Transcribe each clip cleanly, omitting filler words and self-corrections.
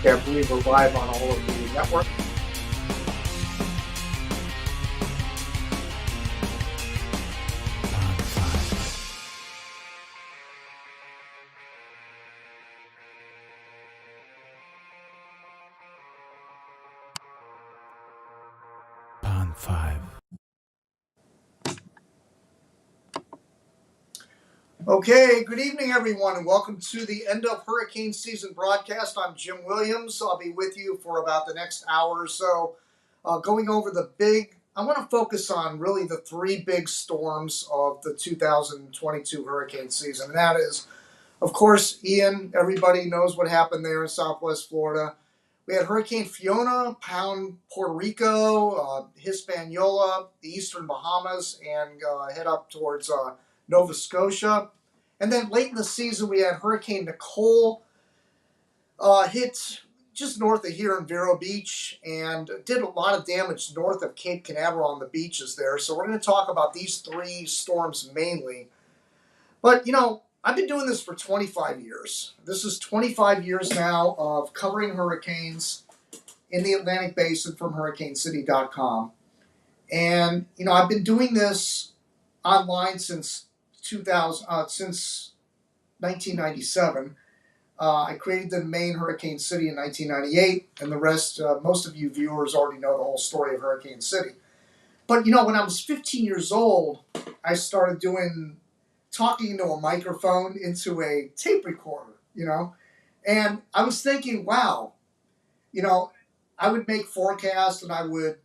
I believe we're live on all of the network. Pond 5. Okay, good evening, everyone, and welcome to the end of hurricane season broadcast. I'm Jim Williams. I'll be with you for about the next hour or so, going over I want to focus on really the three big storms of the 2022 hurricane season. And that is, of course, Ian. Everybody knows what happened there in Southwest Florida. We had Hurricane Fiona pound Puerto Rico, Hispaniola, the eastern Bahamas, and head up towards Nova Scotia. And then late in the season, we had Hurricane Nicole hit just north of here in Vero Beach and did a lot of damage north of Cape Canaveral on the beaches there. So we're going to talk about these three storms mainly. But, I've been doing this for 25 years. This is 25 years now of covering hurricanes in the Atlantic Basin from HurricaneCity.com. And, I've been doing this online since 1997. I created the main Hurricane City in 1998, and the rest, most of you viewers already know the whole story of Hurricane City. But, when I was 15 years old, I started talking into a microphone into a tape recorder, and I was thinking, wow, I would make forecasts and I would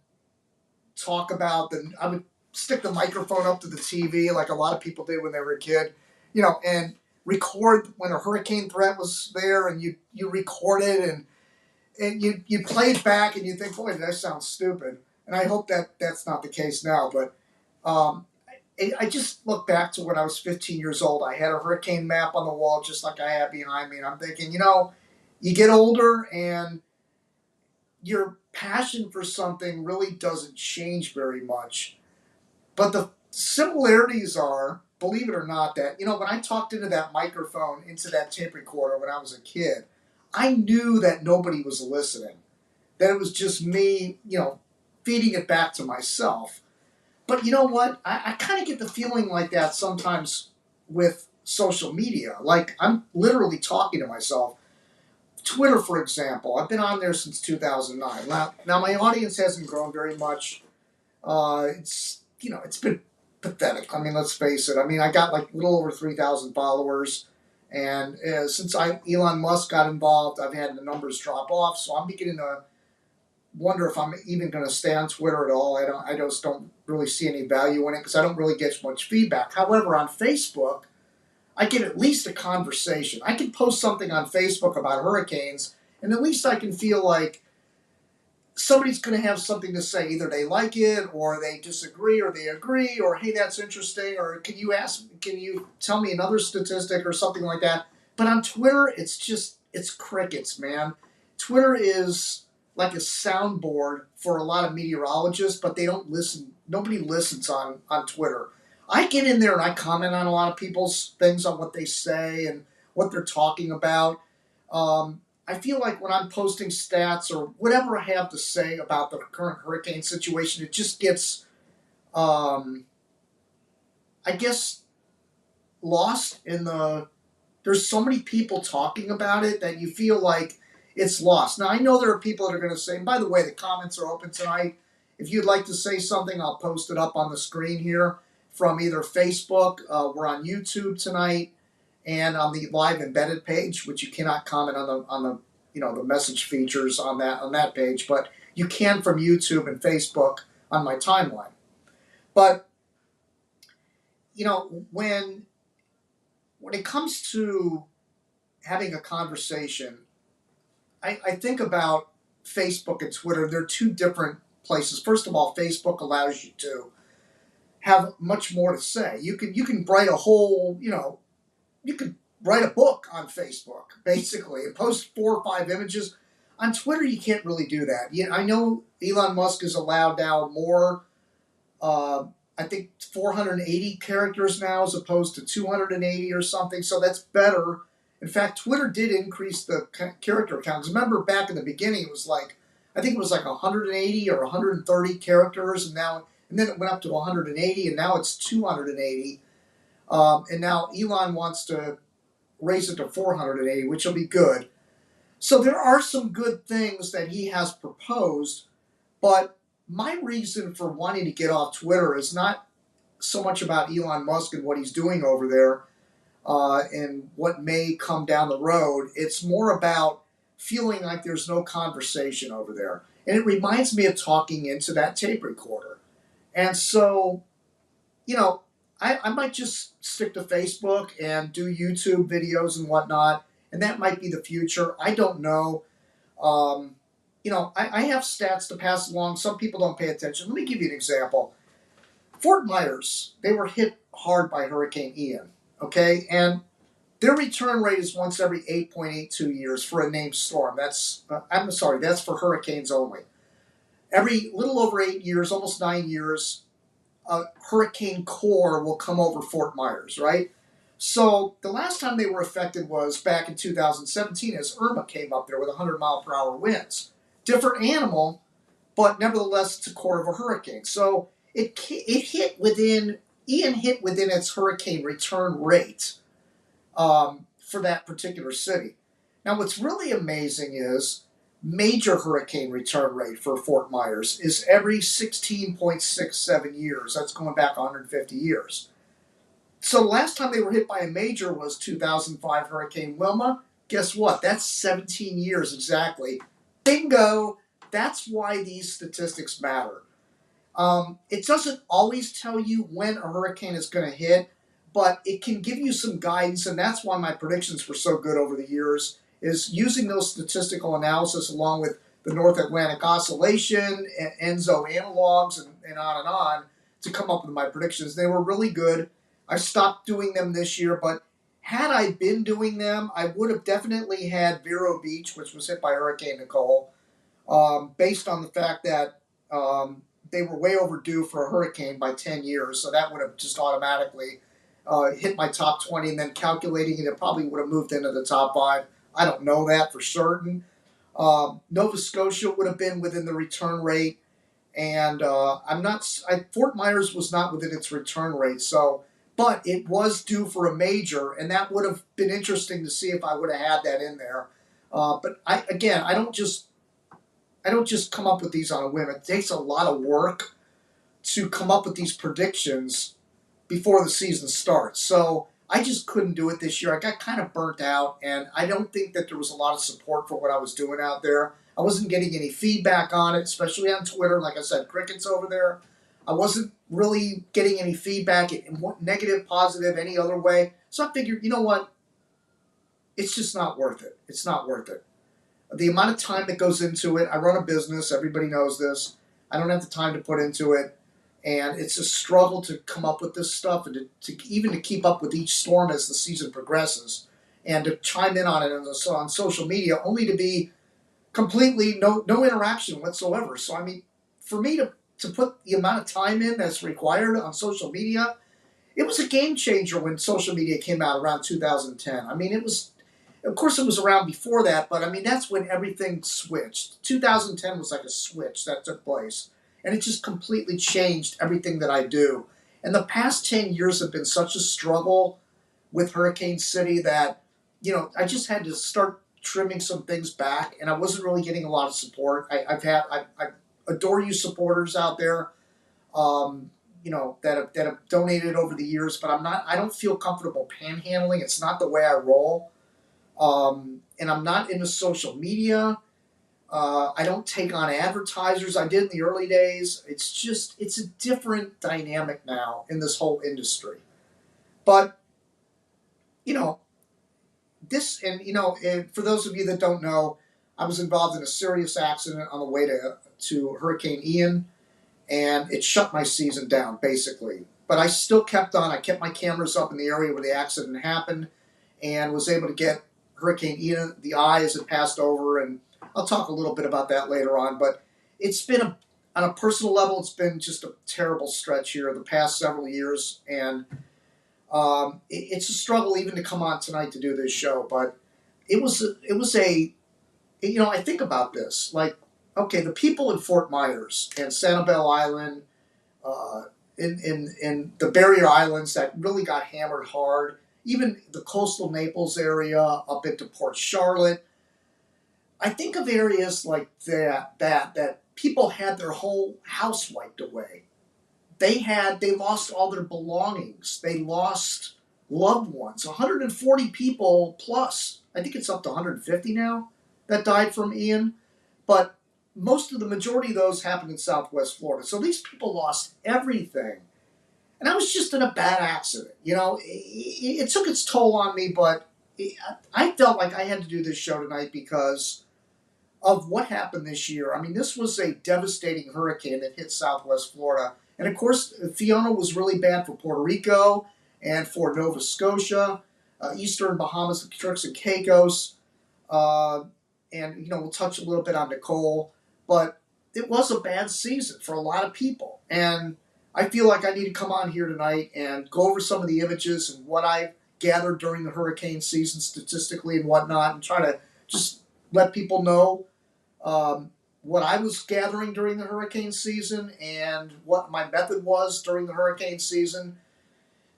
talk about I would stick the microphone up to the TV like a lot of people did when they were a kid, and record when a hurricane threat was there, and you record it and you play it back and you think, boy, that sounds stupid. And I hope that that's not the case now, but I just look back to when I was 15 years old. I had a hurricane map on the wall just like I have behind me, and I'm thinking, you get older and your passion for something really doesn't change very much. But the similarities are, believe it or not, that, when I talked into that microphone, into that tape recorder when I was a kid, I knew that nobody was listening, that it was just me, feeding it back to myself. But you know what? I kind of get the feeling like that sometimes with social media. Like, I'm literally talking to myself. Twitter, for example, I've been on there since 2009. Now my audience hasn't grown very much. It's been pathetic. I mean, let's face it. I mean, I got like a little over 3,000 followers, and since Elon Musk got involved, I've had the numbers drop off. So I'm beginning to wonder if I'm even going to stay on Twitter at all. I just don't really see any value in it because I don't really get much feedback. However, on Facebook, I get at least a conversation. I can post something on Facebook about hurricanes, and at least I can feel like somebody's going to have something to say. Either they like it, or they disagree, or they agree, or hey, that's interesting, or can you tell me another statistic or something like that. But on Twitter, it's crickets, man. Twitter is like a soundboard for a lot of meteorologists, but they don't listen. Nobody listens on Twitter. I get in there and I comment on a lot of people's things, on what they say and what they're talking about. I feel like when I'm posting stats or whatever I have to say about the current hurricane situation, it just gets, I guess, lost in there's so many people talking about it that you feel like it's lost. Now, I know there are people that are going to say, and by the way, the comments are open tonight. If you'd like to say something, I'll post it up on the screen here from either Facebook, we're on YouTube tonight, and on the live embedded page, which you cannot comment on the message features on that page, but you can from YouTube and Facebook on my timeline. But when it comes to having a conversation, I think about Facebook and Twitter. They're two different places. First of all, Facebook allows you to have much more to say. You can write a whole, you could write a book on Facebook, basically, and post 4 or 5 images. On Twitter, you can't really do that. I know Elon Musk is allowed now more, I think 480 characters now as opposed to 280 or something, so that's better. In fact, Twitter did increase the character count. 'Cause remember, back in the beginning, it was like, I think it was like 180 or 130 characters, and then it went up to 180, and now it's 280. And now Elon wants to raise it to 480, which will be good. So there are some good things that he has proposed, but my reason for wanting to get off Twitter is not so much about Elon Musk and what he's doing over there and what may come down the road. It's more about feeling like there's no conversation over there. And it reminds me of talking into that tape recorder. And so, you know, I might just stick to Facebook and do YouTube videos and whatnot, and that might be the future. I don't know. Um, I have stats to pass along. Some people don't pay attention. Let me give you an example. Fort Myers, they were hit hard by Hurricane Ian, okay? And their return rate is once every 8.82 years for a named storm. That's for hurricanes only. Every little over 8 years, almost 9 years, a hurricane core will come over Fort Myers, right? So the last time they were affected was back in 2017 as Irma came up there with 100-mile-per-hour winds. Different animal, but nevertheless, it's a core of a hurricane. So Ian hit within its hurricane return rate for that particular city. Now, what's really amazing is major hurricane return rate for Fort Myers is every 16.67 years. That's going back 150 years. So the last time they were hit by a major was 2005 Hurricane Wilma. Guess what? That's 17 years exactly. Bingo! That's why these statistics matter. It doesn't always tell you when a hurricane is going to hit, but it can give you some guidance, and that's why my predictions were so good over the years, is using those statistical analysis along with the North Atlantic Oscillation, ENSO analogs, and on to come up with my predictions. They were really good. I stopped doing them this year, but had I been doing them, I would have definitely had Vero Beach, which was hit by Hurricane Nicole, based on the fact that they were way overdue for a hurricane by 10 years, so that would have just automatically hit my top 20, and then calculating it probably would have moved into the top 5. I don't know that for certain. Nova Scotia would have been within the return rate, and Fort Myers was not within its return rate, but it was due for a major, and that would have been interesting to see if I would have had that in there. But I don't just come up with these on a whim. It takes a lot of work to come up with these predictions before the season starts. So I just couldn't do it this year. I got kind of burnt out, and I don't think that there was a lot of support for what I was doing out there. I wasn't getting any feedback on it, especially on Twitter. Like I said, crickets over there. I wasn't really getting any feedback, negative, positive, any other way. So I figured, you know what? It's just not worth it. It's not worth it. The amount of time that goes into it, I run a business. Everybody knows this. I don't have the time to put into it. And it's a struggle to come up with this stuff and to keep up with each storm as the season progresses and to chime in on it on social media, only to be completely no interaction whatsoever. So, I mean, for me to put the amount of time in that's required on social media, it was a game changer when social media came out around 2010. I mean, of course, it was around before that, but I mean, that's when everything switched. 2010 was like a switch that took place. And it just completely changed everything that I do. And the past 10 years have been such a struggle with Hurricane City that, I just had to start trimming some things back, and I wasn't really getting a lot of support. I adore you supporters out there, that have donated over the years, but I don't feel comfortable panhandling. It's not the way I roll. And I'm not into social media. I don't take on advertisers. I did in the early days. It's a different dynamic now in this whole industry. But, and for those of you that don't know, I was involved in a serious accident on the way to Hurricane Ian, and it shut my season down, basically. But I still kept on. I kept my cameras up in the area where the accident happened and was able to get Hurricane Ian, the eye as it passed over, and I'll talk a little bit about that later on, but it's been, on a personal level, it's been just a terrible stretch here the past several years, and It's a struggle even to come on tonight to do this show, but it was a I think about this like, okay, the people in Fort Myers and Sanibel Island, uh, in the barrier islands that really got hammered hard, even the coastal Naples area up into Port Charlotte. I think of areas like that people had their whole house wiped away. They lost all their belongings. They lost loved ones. 140 people plus. I think it's up to 150 now that died from Ian. But most of the majority of those happened in Southwest Florida. So these people lost everything. And I was just in a bad accident. It took its toll on me, but I felt like I had to do this show tonight because of what happened this year. I mean, this was a devastating hurricane that hit Southwest Florida. And of course, Fiona was really bad for Puerto Rico and for Nova Scotia, Eastern Bahamas, the Turks and Caicos. Uh, and, we'll touch a little bit on Nicole. But it was a bad season for a lot of people. And I feel like I need to come on here tonight and go over some of the images and what I gathered during the hurricane season statistically and whatnot, and try to just let people know what I was gathering during the hurricane season and what my method was during the hurricane season,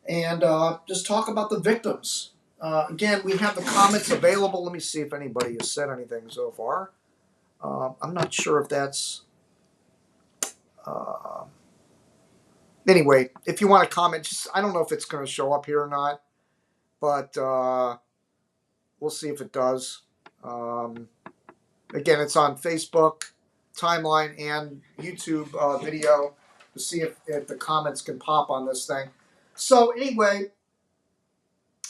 and just talk about the victims. Again, we have the comments available. Let me see if anybody has said anything so far. I'm not sure if that's. Anyway, if you want to comment, I don't know if it's going to show up here or not, but we'll see if it does. Again, it's on Facebook timeline and YouTube video to see if the comments can pop on this thing. So anyway,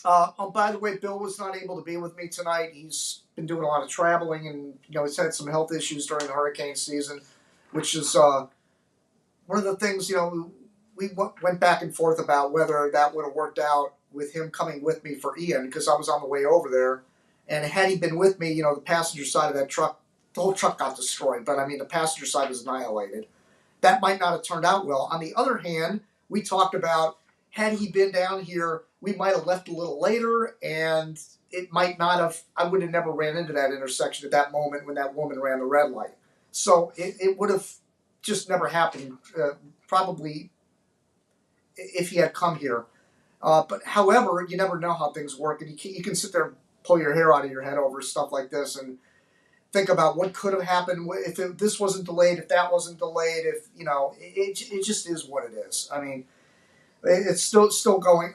by the way, Bill was not able to be with me tonight. He's been doing a lot of traveling, and he's had some health issues during the hurricane season, which is one of the things we went back and forth about whether that would have worked out with him coming with me for Ian, because I was on the way over there. And had he been with me, the passenger side of that truck, the whole truck got destroyed. But I mean, the passenger side was annihilated. That might not have turned out well. On the other hand, we talked about, had he been down here, we might have left a little later, and it might not have, I would have never ran into that intersection at that moment when that woman ran the red light. So it would have just never happened, probably, if he had come here. But however, you never know how things work, and you can sit there and pull your hair out of your head over stuff like this and think about what could have happened if this wasn't delayed, if that wasn't delayed, if it just is what it is. I mean, it's still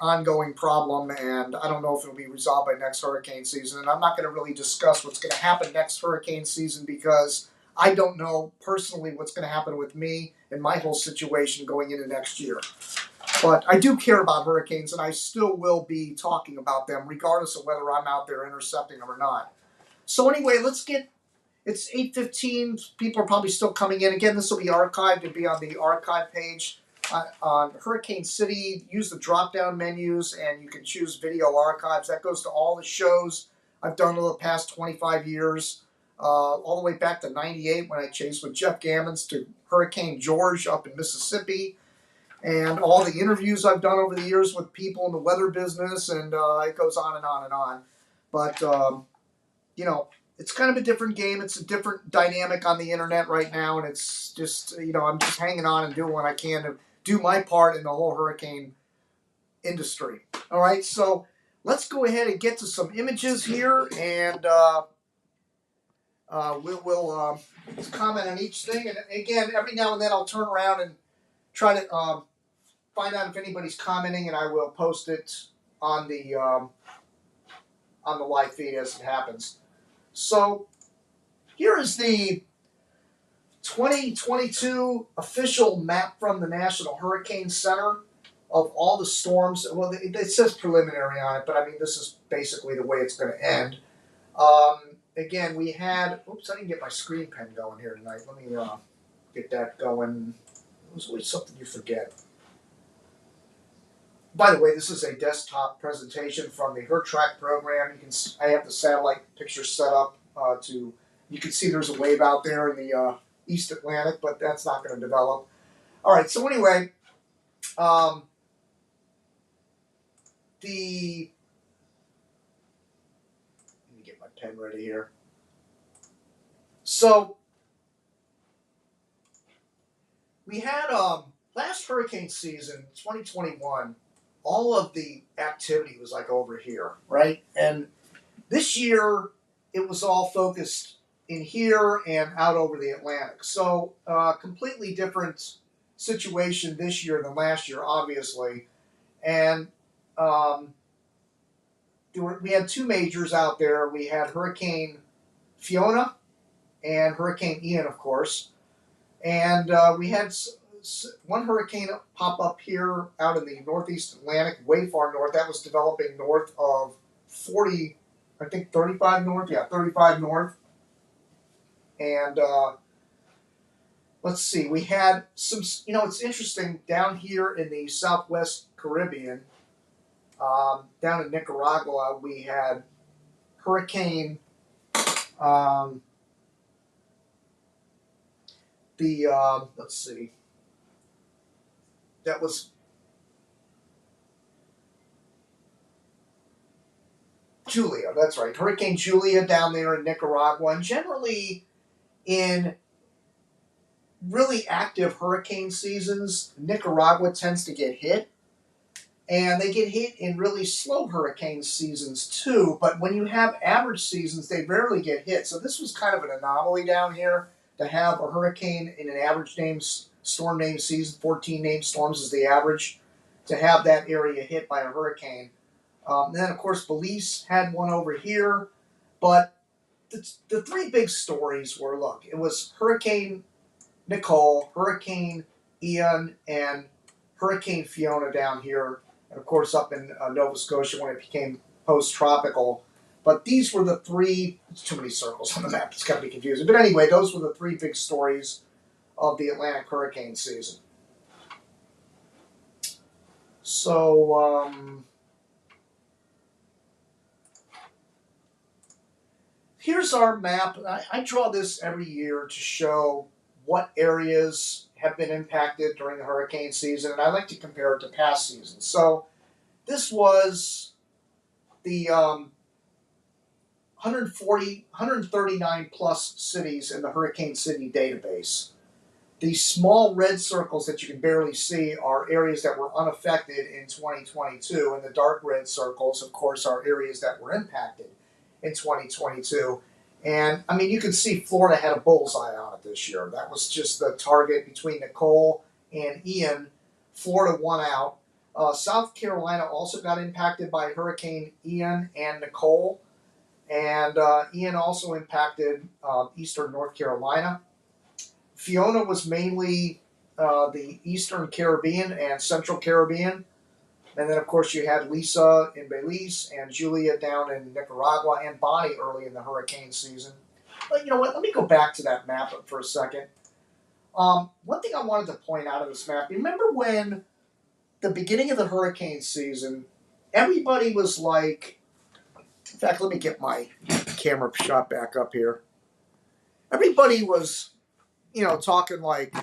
ongoing problem, and I don't know if it'll be resolved by next hurricane season. And I'm not going to really discuss what's going to happen next hurricane season because I don't know personally what's going to happen with me and my whole situation going into next year. But I do care about hurricanes, and I still will be talking about them regardless of whether I'm out there intercepting them or not. So anyway, it's 8:15. People are probably still coming in. Again, this will be archived and be on the archive page on Hurricane City. Use the drop-down menus, and you can choose video archives. That goes to all the shows I've done over the past 25 years, all the way back to 98 when I chased with Jeff Gammons, to Hurricane George up in Mississippi, and all the interviews I've done over the years with people in the weather business, and it goes on and on and on. But, it's kind of a different game. It's a different dynamic on the internet right now, and it's just, I'm just hanging on and doing what I can to do my part in the whole hurricane industry. All right, so let's go ahead and get to some images here, and we'll comment on each thing. And again, every now and then I'll turn around and try to find out if anybody's commenting, and I will post it on the live feed as it happens. So here is the 2022 official map from the National Hurricane Center of all the storms. Well, it says preliminary on it, but I mean, this is basically the way it's going to end. Again, we had, oops, I didn't get my screen pen going here tonight. Let me get that going. There's always something you forget. By the way, this is a desktop presentation from the HurTrack program. I have the satellite picture set up you can see there's a wave out there in the East Atlantic, but that's not going to develop. All right, so anyway, the let me get my pen ready here. So we had last hurricane season, 2021. All of the activity was like over here, right? And this year it was all focused in here and out over the Atlantic. So completely different situation this year than last year, obviously. And um, we had two majors out there. We had Hurricane Fiona and Hurricane Ian, of course. And we had one hurricane pop up here out in the northeast Atlantic, way far north. That was developing north of 40, I think 35 north. Yeah, 35 north. And let's see, we had some, it's interesting down here in the southwest Caribbean, down in Nicaragua, we had Hurricane, let's see, that was Julia, that's right, Hurricane Julia down there in Nicaragua. And generally, in really active hurricane seasons, Nicaragua tends to get hit. And they get hit in really slow hurricane seasons too. But when you have average seasons, they rarely get hit. So this was kind of an anomaly down here to have a hurricane in an average storm name season. 14 named storms is the average. To have that area hit by a hurricane. Then, of course, Belize had one over here. But the three big stories were, look, it was Hurricane Nicole, Hurricane Ian, and Hurricane Fiona down here. And, of course, up in Nova Scotia when it became post-tropical. But these were the three, there's too many circles on the map, it's got to be confusing. But anyway, those were the three big stories of the Atlantic hurricane season. So, here's our map. I draw this every year to show what areas have been impacted during the hurricane season, and I like to compare it to past seasons. So this was the 139 plus cities in the Hurricane City database. These small red circles that you can barely see are areas that were unaffected in 2022, and the dark red circles, of course, are areas that were impacted in 2022. And I mean, you can see Florida had a bullseye on it this year. That was just the target between Nicole and Ian. Florida won out. South Carolina also got impacted by Hurricane Ian and Nicole. And Ian also impacted eastern North Carolina. Fiona was mainly the eastern Caribbean and central Caribbean. And then, of course, you had Lisa in Belize and Julia down in Nicaragua and Bonnie early in the hurricane season. But you know what? Let me go back to that map for a second. One thing I wanted to point out of this map, remember when the beginning of the hurricane season, everybody was like, in fact, let me get my camera shot back up here. Everybody was, talking like,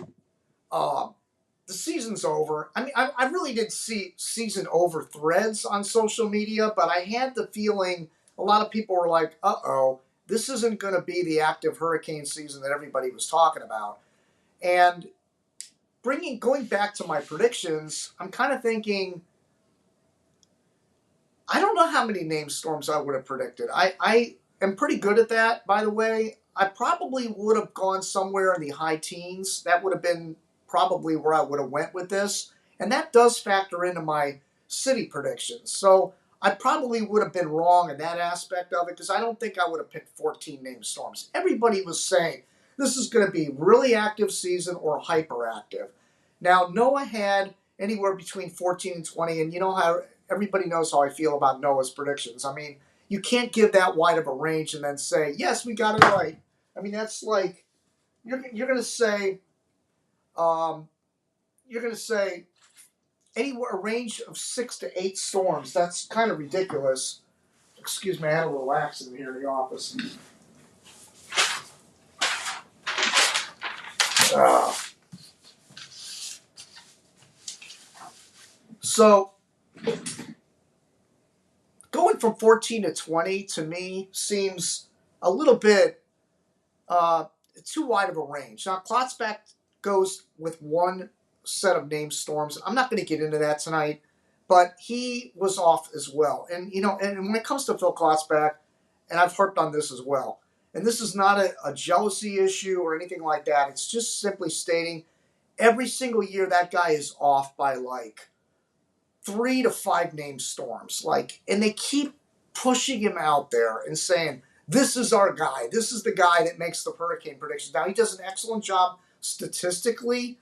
the season's over. I mean, I really didn't see season over threads on social media, but I had the feeling a lot of people were like, uh-oh, this isn't going to be the active hurricane season that everybody was talking about. And going back to my predictions, I'm kind of thinking, I don't know how many named storms I would have predicted. I am pretty good at that, by the way. I probably would have gone somewhere in the high teens. That would have been probably where I would have went with this. And that does factor into my city predictions. So I probably would have been wrong in that aspect of it because I don't think I would have picked 14 named storms. Everybody was saying this is going to be really active season or hyperactive. Now, NOAA had anywhere between 14 and 20, and you know how everybody knows how I feel about NOAA's predictions. I mean, you can't give that wide of a range and then say, yes, we got it right. I mean, that's like, you're going to say, anywhere a range of 6 to 8 storms. That's kind of ridiculous. Excuse me, I had a little accident here in the office. So from 14 to 20 to me seems a little bit too wide of a range. Now, Klotzbach goes with one set of named storms. I'm not going to get into that tonight, but he was off as well. And, and when it comes to Phil Klotzbach, and I've harped on this as well, and this is not a jealousy issue or anything like that. It's just simply stating every single year that guy is off by like 3 to 5 named storms. And they keep pushing him out there and saying, this is our guy. This is the guy that makes the hurricane predictions. Now, he does an excellent job statistically,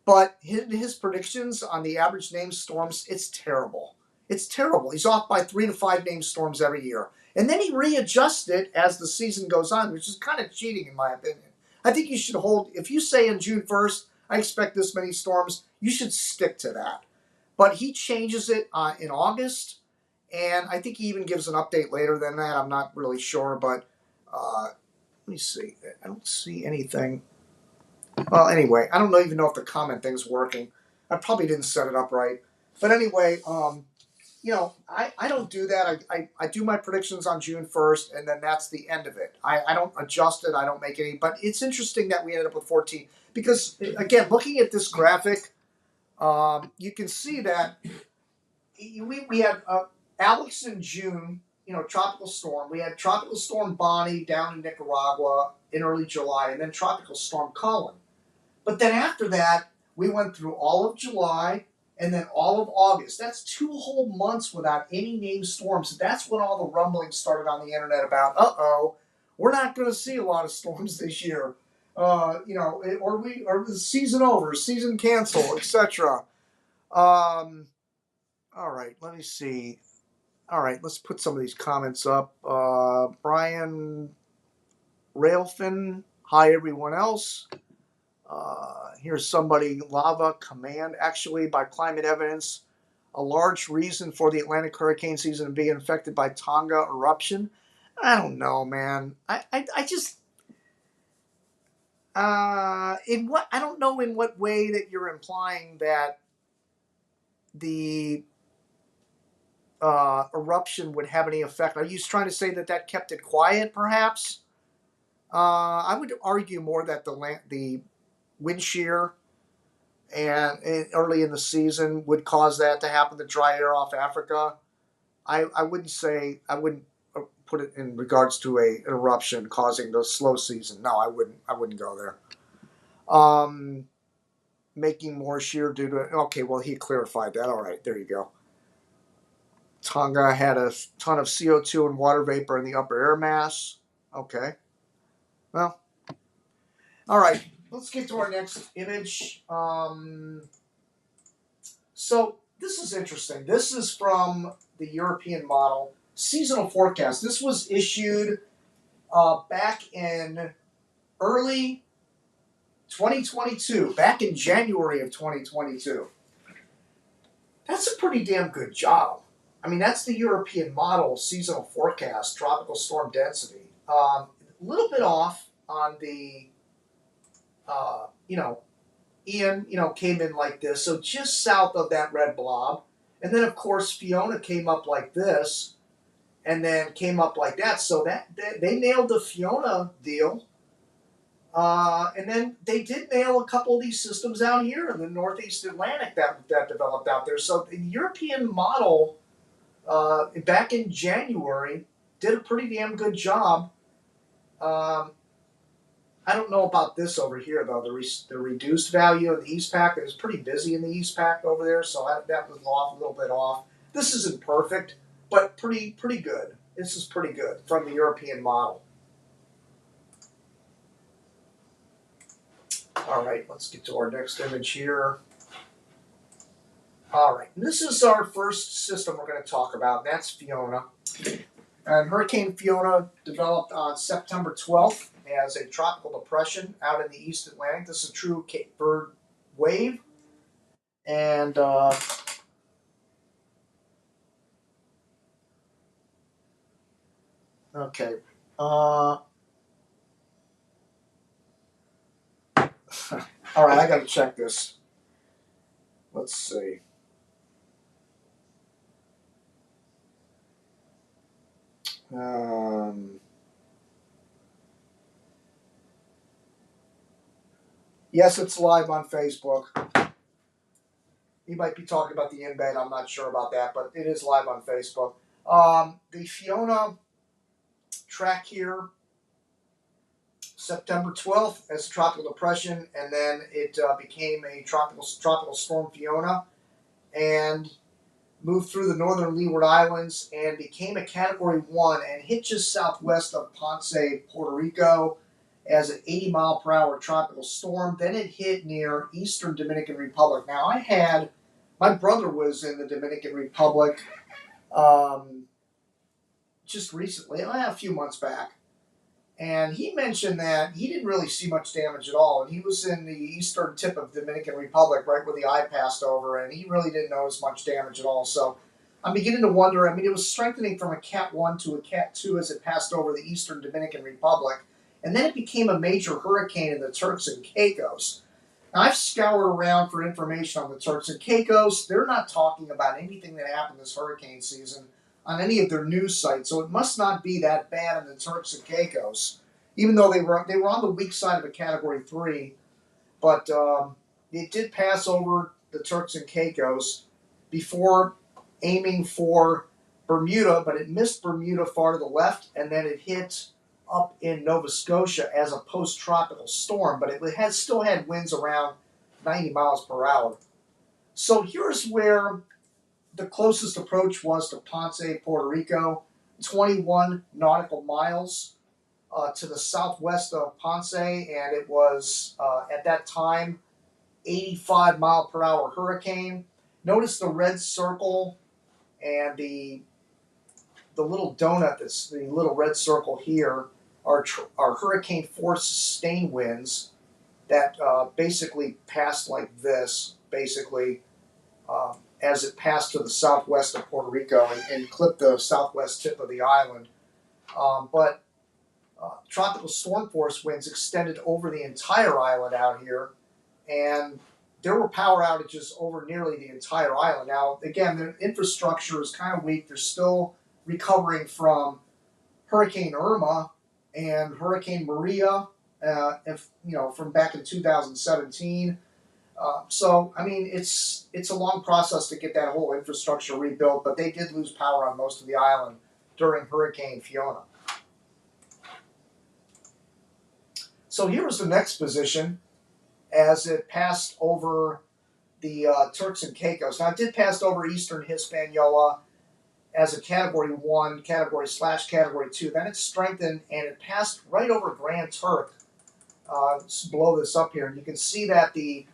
but his predictions on the average named storms, it's terrible. It's terrible. He's off by 3 to 5 named storms every year. And then he readjusts it as the season goes on, which is kind of cheating in my opinion. I think you should if you say on June 1st, I expect this many storms, you should stick to that. But he changes it in August, and I think he even gives an update later than that. I'm not really sure, but let me see. I don't see anything. Well, anyway, I don't even know if the comment thing's working. I probably didn't set it up right. But anyway, I don't do that. I do my predictions on June 1st, and then that's the end of it. I don't adjust it. I don't make any. But it's interesting that we ended up with 14 because, again, looking at this graphic, you can see that we had Alex in June, tropical storm. We had Tropical Storm Bonnie down in Nicaragua in early July, and then Tropical Storm Colin. But then after that, we went through all of July and then all of August. That's 2 whole months without any named storms. That's when all the rumbling started on the internet about, we're not going to see a lot of storms this year. Or the season over, season canceled, etc. All right, let me see. All right, let's put some of these comments up. Brian Railfin, hi everyone else. Here's somebody, Lava Command. Actually, by climate evidence, a large reason for the Atlantic hurricane season being affected by Tonga eruption. I don't know, man. I just I don't know in what way that you're implying that the eruption would have any effect. Are you trying to say that kept it quiet, perhaps? I would argue more that the wind shear and early in the season would cause that to happen, the dry air off Africa. I wouldn't put it in regards to an eruption causing the slow season. No, I wouldn't go there. Making more shear due to okay, well, he clarified that. All right, there you go. Tonga had a ton of CO2 and water vapor in the upper air mass. Okay. Well, all right. Let's get to our next image. So this is interesting. This is from the European model seasonal forecast. This was issued back in early 2022, back in January of 2022. That's a pretty damn good job. I mean, that's the European model seasonal forecast, tropical storm density. A little bit off on the, Ian, came in like this, so just south of that red blob. And then, of course, Fiona came up like this, and then came up like that. So that they nailed the Fiona deal. And then they did nail a couple of these systems out here in the Northeast Atlantic that developed out there. So the European model back in January did a pretty damn good job. I don't know about this over here, though. The reduced value of the East Pac, it was pretty busy in the East Pac over there, so that was a little bit off. This isn't perfect, but pretty good. This is pretty good from the European model. All right, let's get to our next image here. All right, and this is our first system we're going to talk about, and that's Fiona. And Hurricane Fiona developed on September 12th as a tropical depression out in the East Atlantic. This is a true Cape Verde wave. And okay. All right, I got to check this. Let's see. Yes, it's live on Facebook. He might be talking about the embed. I'm not sure about that, but it is live on Facebook. The Fiona track here, September 12th as a tropical depression, and then it became a tropical storm Fiona, and moved through the northern Leeward Islands and became a Category 1 and hit just southwest of Ponce, Puerto Rico as an 80-mile-per-hour tropical storm. Then it hit near eastern Dominican Republic. Now, my brother was in the Dominican Republic just recently, a few months back. And he mentioned that he didn't really see much damage at all. And he was in the eastern tip of the Dominican Republic, right where the eye passed over, and he really didn't notice much damage at all. So I'm beginning to wonder. I mean, it was strengthening from a Cat 1 to a Cat 2 as it passed over the eastern Dominican Republic. And then it became a major hurricane in the Turks and Caicos. Now, I've scoured around for information on the Turks and Caicos. They're not talking about anything that happened this hurricane season on any of their news sites, so it must not be that bad in the Turks and Caicos, even though they were on the weak side of a Category 3. But it did pass over the Turks and Caicos before aiming for Bermuda, but it missed Bermuda far to the left, and then it hit up in Nova Scotia as a post-tropical storm, but it still had winds around 90 miles per hour. So here's where the closest approach was to Ponce, Puerto Rico, 21 nautical miles to the southwest of Ponce, and it was, at that time, 85-mile-per-hour hurricane. Notice the red circle and the little donut that's the little red circle here are hurricane force sustained winds that basically passed like this, as it passed to the southwest of Puerto Rico and clipped the southwest tip of the island. But tropical storm force winds extended over the entire island out here, and there were power outages over nearly the entire island. Now, again, the infrastructure is kind of weak. They're still recovering from Hurricane Irma and Hurricane Maria, from back in 2017. So, I mean, it's a long process to get that whole infrastructure rebuilt, but they did lose power on most of the island during Hurricane Fiona. So here was the next position as it passed over the Turks and Caicos. Now, it did pass over eastern Hispaniola as a Category 1, Category 2. Then it strengthened, and it passed right over Grand Turk. Let's blow this up here, and you can see that the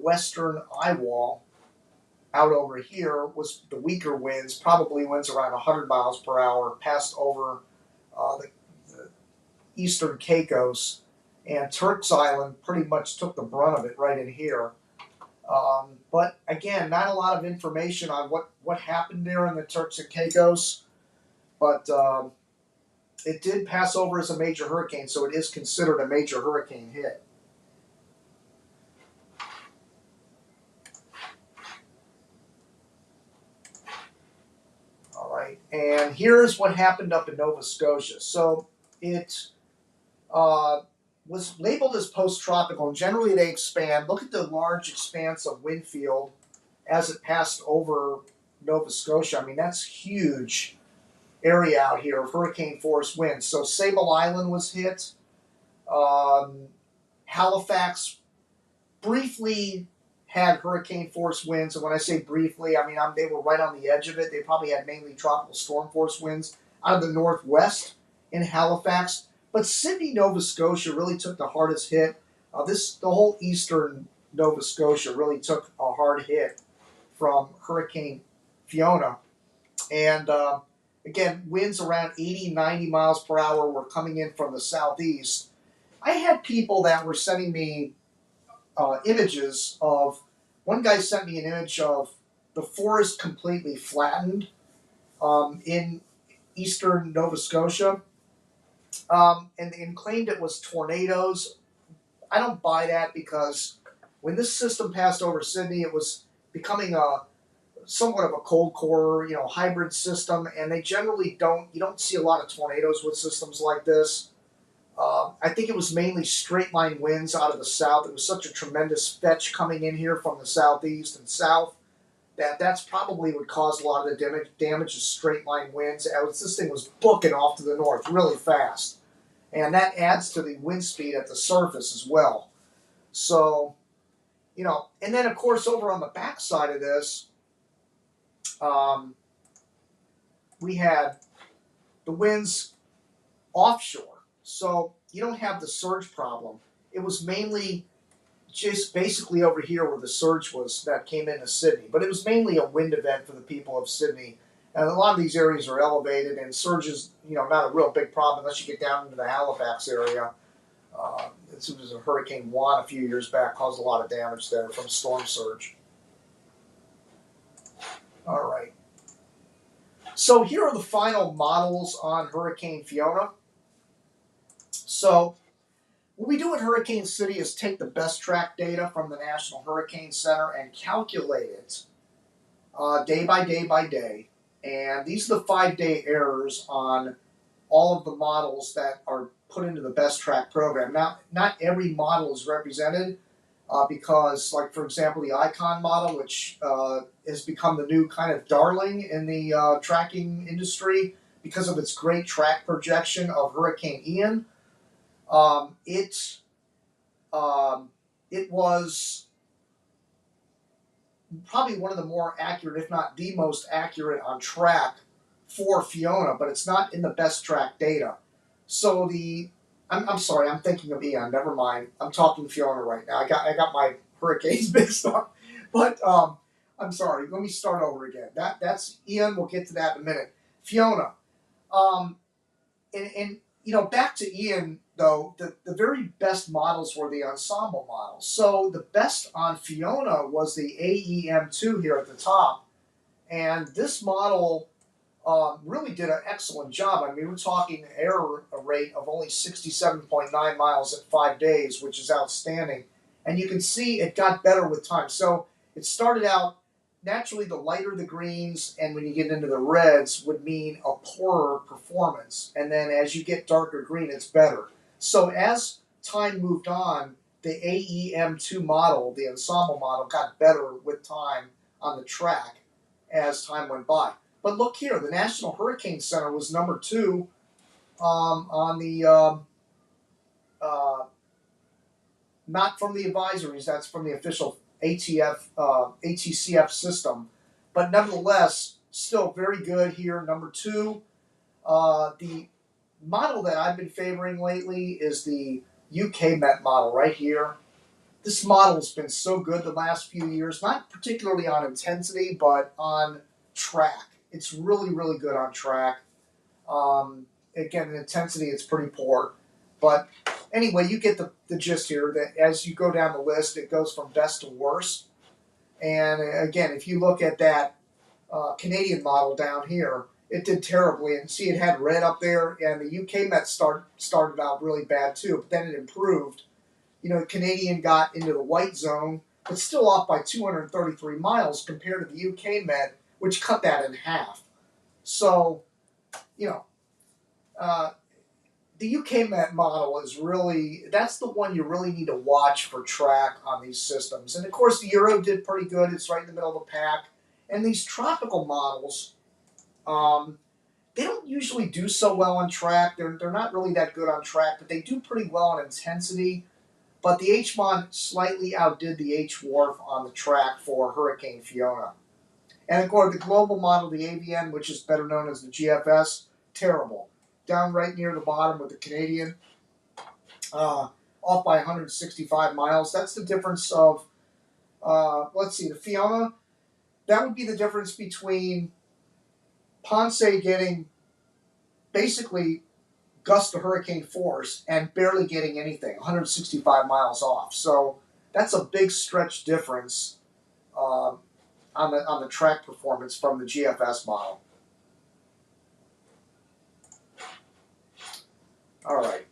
western eye wall out over here was the weaker winds, probably winds around 100 miles per hour, passed over the eastern Caicos, and Turks Island pretty much took the brunt of it right in here. But again, not a lot of information on what happened there in the Turks and Caicos, but it did pass over as a major hurricane, so it is considered a major hurricane hit. All right, and here's what happened up in Nova Scotia. So it was labeled as post-tropical, and generally they expand. Look at the large expanse of wind field as it passed over Nova Scotia. I mean, that's huge area out here of hurricane force winds. So Sable Island was hit. Halifax briefly had hurricane force winds, and when I say briefly, I mean they were right on the edge of it. They probably had mainly tropical storm force winds out of the northwest in Halifax. But Sydney, Nova Scotia really took the hardest hit. The whole eastern Nova Scotia really took a hard hit from Hurricane Fiona. And again, winds around 80, 90 miles per hour were coming in from the southeast. I had people that were sending me images of, one guy sent me an image of the forest completely flattened in eastern Nova Scotia. And claimed it was tornadoes. I don't buy that, because when this system passed over Sydney, it was becoming a somewhat of a cold core, hybrid system, and they generally you don't see a lot of tornadoes with systems like this. I think it was mainly straight line winds out of the south. It was such a tremendous fetch coming in here from the southeast and south that's probably what caused a lot of the damage is straight line winds. As this thing was booking off to the north really fast, and that adds to the wind speed at the surface as well. So, and then of course over on the backside of this, um, we had the winds offshore, so you don't have the surge problem. It was mainly just basically over here where the surge was that came into Sydney. But it was mainly a wind event for the people of Sydney. And a lot of these areas are elevated, and surge is, not a real big problem unless you get down into the Halifax area. This was a Hurricane Juan a few years back, caused a lot of damage there from storm surge. All right. So here are the final models on Hurricane Fiona. So what we do at Hurricane City is take the best track data from the National Hurricane Center and calculate it day by day by day. And these are the 5-day errors on all of the models that are put into the best track program. Now, not every model is represented because, like, for example, the ICON model, which has become the new kind of darling in the tracking industry because of its great track projection of Hurricane Ian. It was probably one of the more accurate, if not the most accurate on track for Fiona, but it's not in the best track data. So I'm sorry, I'm thinking of Ian. Never mind. I'm talking Fiona right now. I got my hurricanes mixed up. But I'm sorry. Let me start over again. That's Ian. We'll get to that in a minute. Fiona. And back to Ian, though, the very best models were the ensemble models. So the best on Fiona was the AEM2 here at the top. And this model really did an excellent job. I mean, we're talking error rate of only 67.9 miles at 5 days, which is outstanding. And you can see it got better with time. So it started out, naturally, the lighter the greens and when you get into the reds would mean a poorer performance. And then as you get darker green, it's better. So as time moved on, the AEM2 model, the ensemble model, got better with time on the track as time went by. But look here, the National Hurricane Center was number 2 on the, not from the advisories, that's from the official ATCF system. But nevertheless, still very good here, number 2. The model that I've been favoring lately is the UK Met model right here. This model has been so good the last few years, not particularly on intensity, but on track. It's really, really good on track. Again, in intensity, it's pretty poor. But anyway, you get the gist here that as you go down the list, it goes from best to worst. And again, if you look at that Canadian model down here, it did terribly. And see, it had red up there, and the UK Met started out really bad too, but then it improved. The Canadian got into the white zone, but still off by 233 miles compared to the UK Met, which cut that in half. So, the UK Met model is really, that's the one you really need to watch for track on these systems. And of course, the Euro did pretty good. It's right in the middle of the pack. And these tropical models, they don't usually do so well on track. They're not really that good on track, but they do pretty well on intensity. But the HMOD slightly outdid the HWRF on the track for Hurricane Fiona. And of course, the global model, the AVN, which is better known as the GFS, terrible. Down right near the bottom with the Canadian, off by 165 miles. That's the difference of, let's see, the Fiona, that would be the difference between Ponce getting basically gust to hurricane force and barely getting anything, 165 miles off. So that's a big stretch difference on the track performance from the GFS model. All right.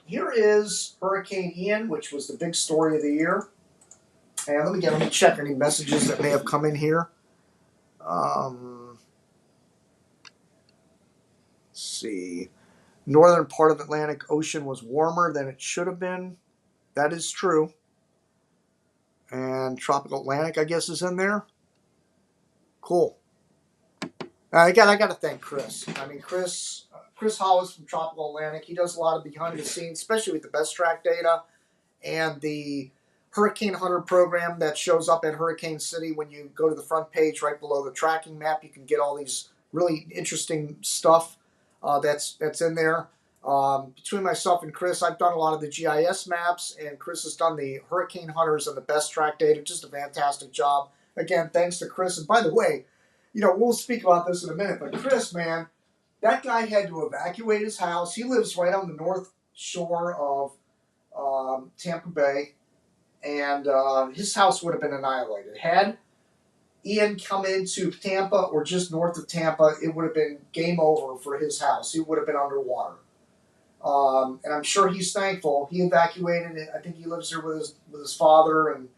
Here is Hurricane Ian, which was the big story of the year. And let me check any messages that may have come in here. Let's see. Northern part of Atlantic Ocean was warmer than it should have been. That is true. And tropical Atlantic, I guess, is in there. Cool. I got to thank Chris. I mean, Chris Hollis from Tropical Atlantic. He does a lot of behind the scenes, especially with the best track data and the Hurricane Hunter program that shows up at Hurricane City. When you go to the front page right below the tracking map, you can get all these really interesting stuff that's in there. Between myself and Chris, I've done a lot of the GIS maps, and Chris has done the Hurricane Hunters and the best track data. Just a fantastic job. Again, thanks to Chris. And by the way, we'll speak about this in a minute, but Chris, man, that guy had to evacuate his house. He lives right on the north shore of Tampa Bay, and his house would have been annihilated. Had Ian come into Tampa or just north of Tampa, it would have been game over for his house. He would have been underwater. And I'm sure he's thankful. He evacuated it. I think he lives there with his father, and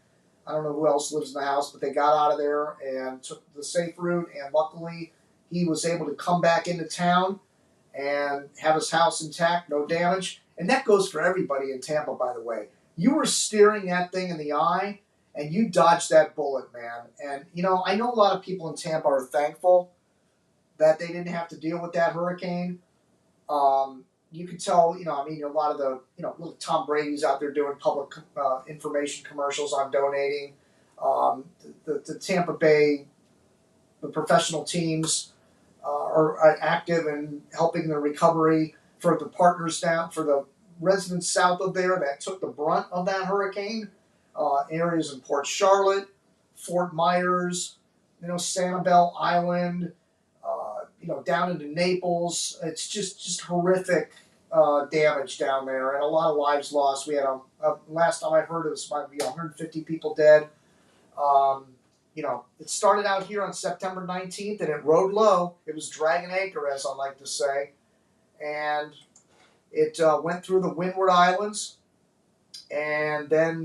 I don't know who else lives in the house, but they got out of there and took the safe route, and luckily he was able to come back into town and have his house intact, no damage. And that goes for everybody in Tampa, by the way. You were staring that thing in the eye, and you dodged that bullet, man. And, I know a lot of people in Tampa are thankful that they didn't have to deal with that hurricane. You could tell, a lot of the, little Tom Brady's out there doing public information commercials on donating. The Tampa Bay, the professional teams are active in helping the recovery for the partners down, for the residents south of there that took the brunt of that hurricane. Areas in Port Charlotte, Fort Myers, Sanibel Island, down into Naples. It's just horrific damage down there, and a lot of lives lost. We had last time I heard it was might be 150 people dead. It started out here on September 19th, and it rode low. It was Dragon Acre, as I like to say, and it went through the Windward Islands, and then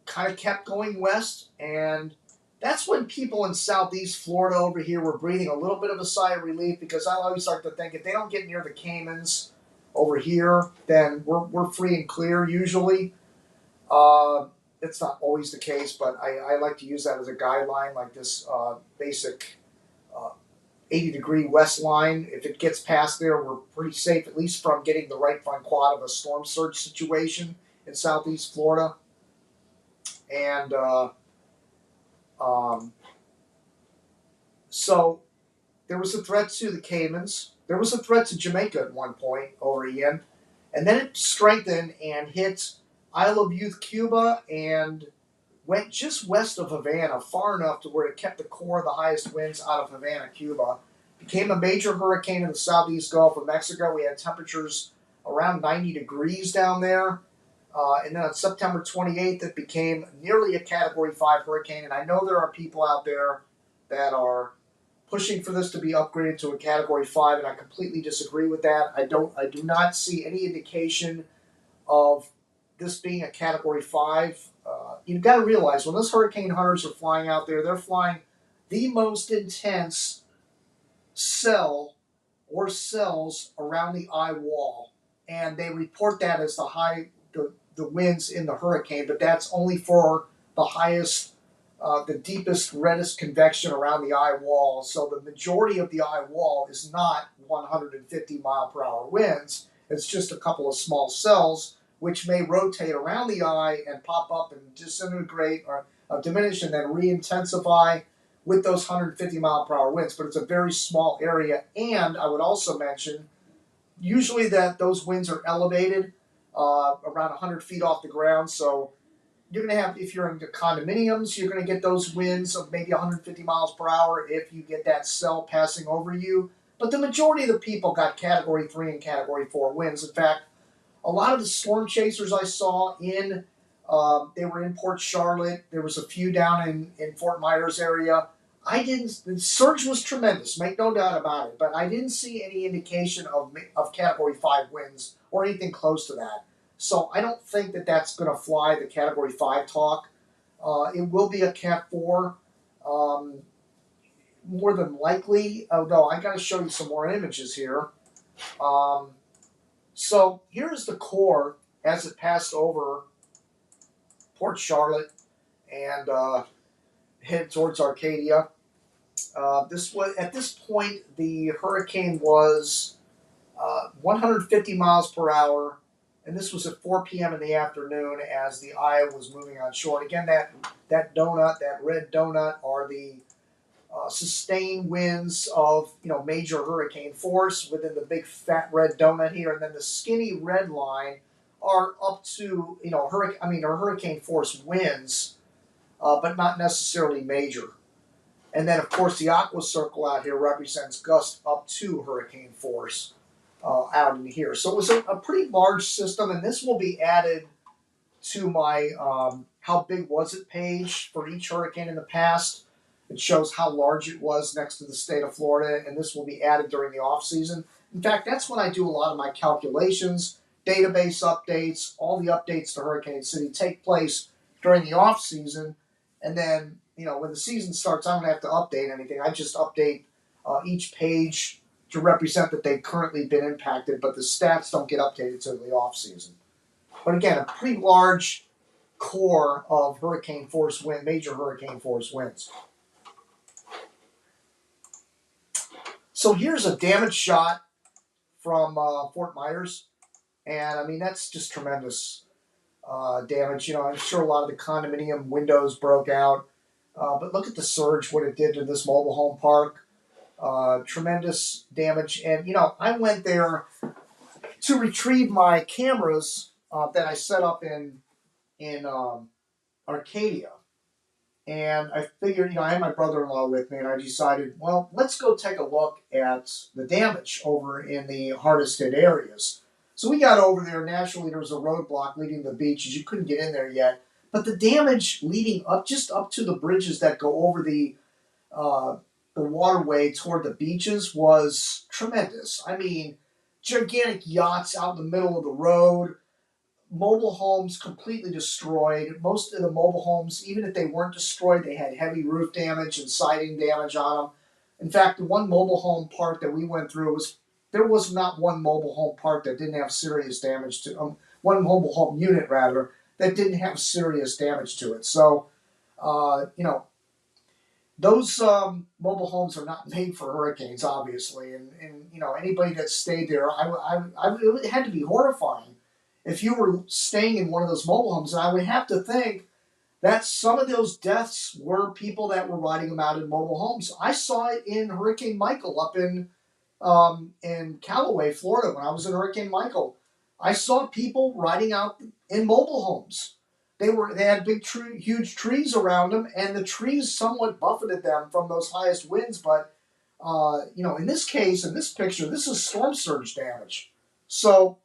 kind of kept going west, and that's when people in southeast Florida over here were breathing a little bit of a sigh of relief, because I always like to think if they don't get near the Caymans over here, then we're free and clear usually. It's not always the case, but I like to use that as a guideline, like this basic 80-degree west line. If it gets past there, we're pretty safe, at least from getting the right front quad of a storm surge situation in southeast Florida. And so there was a threat to the Caymans. There was a threat to Jamaica at one point over Ian. And then it strengthened and hit Isle of Youth, Cuba, and went just west of Havana, far enough to where it kept the core of the highest winds out of Havana, Cuba. Became a major hurricane in the southeast Gulf of Mexico. We had temperatures around 90 degrees down there. And then on September 28th, it became nearly a Category 5 hurricane. And I know there are people out there that are pushing for this to be upgraded to a Category 5, and I completely disagree with that. I do not see any indication of this being a Category 5. You've got to realize, when those hurricane hunters are flying out there, they're flying the most intense cell or cells around the eye wall, and they report that as the winds in the hurricane, but that's only for the highest, the deepest, reddest convection around the eye wall. So the majority of the eye wall is not 150 mile per hour winds. It's just a couple of small cells which may rotate around the eye and pop up and disintegrate or diminish and then re-intensify with those 150 mile per hour winds. But it's a very small area. And I would also mention, usually that those winds are elevated around 100 feet off the ground. So you're going to have, if you're in the condominiums, you're going to get those winds of maybe 150 miles per hour if you get that cell passing over you. But the majority of the people got Category 3 and Category 4 winds. In fact, a lot of the storm chasers I saw they were in Port Charlotte. There was a few down in Fort Myers area. The surge was tremendous, make no doubt about it, but I didn't see any indication of Category 5 winds or anything close to that. So I don't think that that's going to fly the Category 5 talk. It will be a Cat 4, more than likely, although I got to show you some more images here. Um, so here's the core as it passed over Port Charlotte and head towards Arcadia. This was at this point the hurricane was 150 miles per hour, and this was at 4 p.m. in the afternoon as the eye was moving on shore. And again, that donut, that red donut, are the sustained winds of major hurricane force within the big fat red donut here, and then the skinny red line are up to hurricane force winds, but not necessarily major. And then of course the aqua circle out here represents gusts up to hurricane force out in here. So it was a pretty large system, and this will be added to my how big was it page for each hurricane in the past. It shows how large it was next to the state of Florida, and this will be added during the off season. In fact, that's when I do a lot of my calculations, database updates. All the updates to Hurricane City take place during the off season, and then when the season starts, I don't have to update anything. I just update each page to represent that they've currently been impacted, but the stats don't get updated until the off season. But again, a pretty large core of major hurricane force winds. So here's a damage shot from Fort Myers, and I mean that's just tremendous damage. I'm sure a lot of the condominium windows broke out, but look at the surge, what it did to this mobile home park. Tremendous damage, and I went there to retrieve my cameras that I set up in Arcadia. And I figured, I had my brother-in-law with me, and I decided, well, let's go take a look at the damage over in the hardest hit areas. So we got over there. Naturally, there was a roadblock leading to the beaches. You couldn't get in there yet. But the damage leading just up to the bridges that go over the waterway toward the beaches was tremendous. I mean, gigantic yachts out in the middle of the road, mobile homes completely destroyed. Most of the mobile homes, even if they weren't destroyed, they had heavy roof damage and siding damage on them. In fact, the one mobile home park that we went through there was not one mobile home park that didn't have serious damage to one mobile home unit rather that didn't have serious damage to it. So, those mobile homes are not made for hurricanes, obviously, and anybody that stayed there, it had to be horrifying if you were staying in one of those mobile homes. And I would have to think that some of those deaths were people that were riding them out in mobile homes. I saw it in Hurricane Michael up in Callaway, Florida, when I was in Hurricane Michael. I saw people riding out in mobile homes. They had big huge trees around them, and the trees somewhat buffeted them from those highest winds. But in this case, in this picture, this is storm surge damage. So,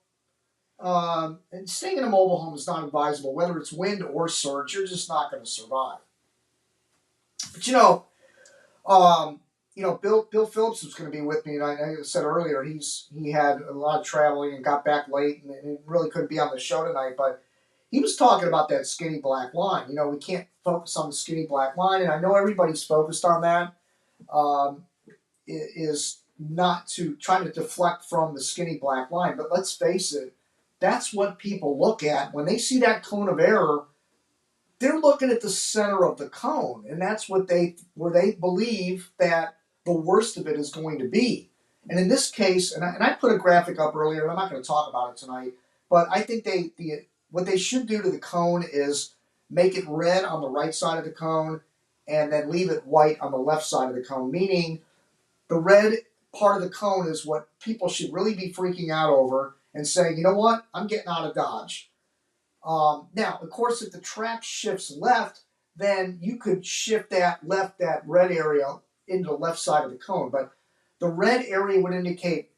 and staying in a mobile home is not advisable, whether it's wind or surge. You're just not going to survive. But Bill Phillips was going to be with me, and I said earlier he had a lot of traveling and got back late, and really couldn't be on the show tonight. But he was talking about that skinny black line. We can't focus on the skinny black line, and I know everybody's focused on that. It is not to try to deflect from the skinny black line, but let's face it, that's what people look at when they see that cone of error. They're looking at the center of the cone, and that's where they believe that the worst of it is going to be. And in this case, and I put a graphic up earlier, and I'm not going to talk about it tonight, but I think what they should do to the cone is make it red on the right side of the cone and then leave it white on the left side of the cone, meaning the red part of the cone is what people should really be freaking out over and saying, you know what, I'm getting out of Dodge. Now, of course, if the track shifts left, then you could shift that red area into the left side of the cone. But the red area would indicate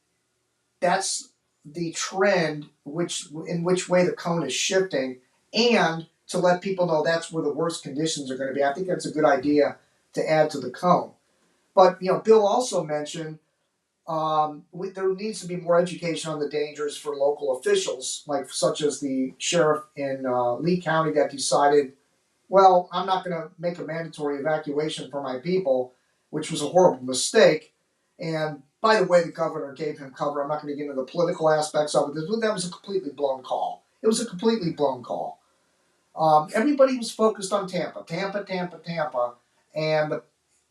that's the trend in which way the cone is shifting, and to let people know that's where the worst conditions are going to be. I think that's a good idea to add to the cone. But Bill also mentioned There needs to be more education on the dangers for local officials, like such as the sheriff in Lee County that decided, well, I'm not going to make a mandatory evacuation for my people, which was a horrible mistake. And by the way, the governor gave him cover. I'm not going to get into the political aspects of it. That was a completely blown call. It was a completely blown call. Everybody was focused on Tampa, Tampa, Tampa, Tampa, and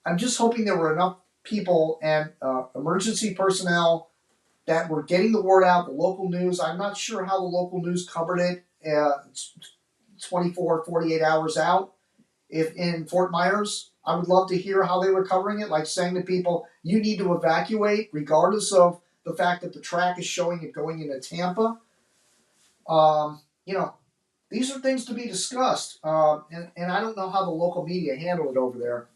I'm just hoping there were enough people and emergency personnel that were getting the word out. The local news. I'm not sure how the local news covered it. 24, 48 hours out. If in Fort Myers, I would love to hear how they were covering it, like saying to people, you need to evacuate regardless of the fact that the track is showing it going into Tampa. You know, these are things to be discussed, and I don't know how the local media handled it over there.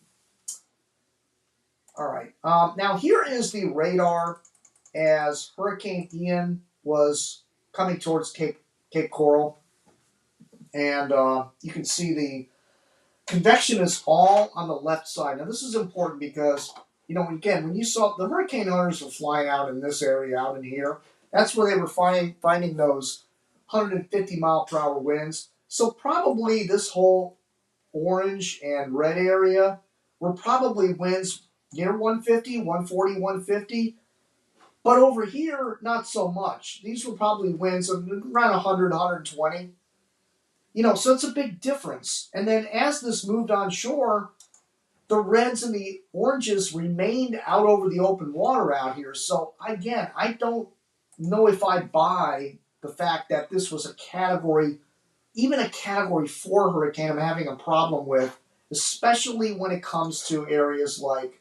All right. Now, here is the radar as Hurricane Ian was coming towards Cape Coral. And you can see the convection is all on the left side. Now, this is important because, again, when you saw the hurricane hunters were flying out in this area, out in here, that's where they were finding those 150-mile-per-hour winds. So probably this whole orange and red area were probably winds near 150, 140, 150. But over here, not so much. These were probably winds of around 100, 120. So it's a big difference. And then as this moved on shore, the reds and the oranges remained out over the open water out here. So again, I don't know if I buy the fact that this was even a category 4 hurricane I'm having a problem with, especially when it comes to areas like,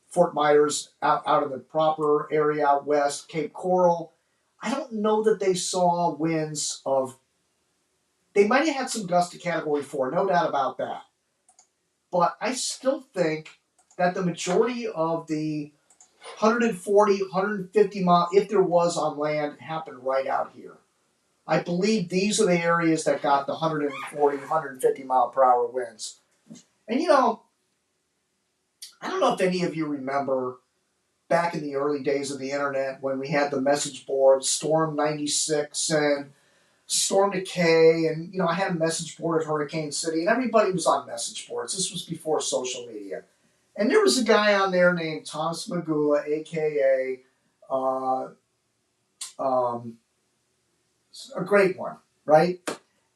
Fort Myers, out in the proper area out west, Cape Coral. I don't know that they saw winds of. They might have had some gusts to category 4, no doubt about that. But I still think that the majority of the 140, 150 mile, if there was on land, happened right out here. I believe these are the areas that got the 140, 150 mile per hour winds. And I don't know if any of you remember back in the early days of the internet when we had the message board, Storm 96 and Storm Decay, and I had a message board at Hurricane City, and everybody was on message boards. This was before social media. And there was a guy on there named Thomas Magula, aka a great one, right?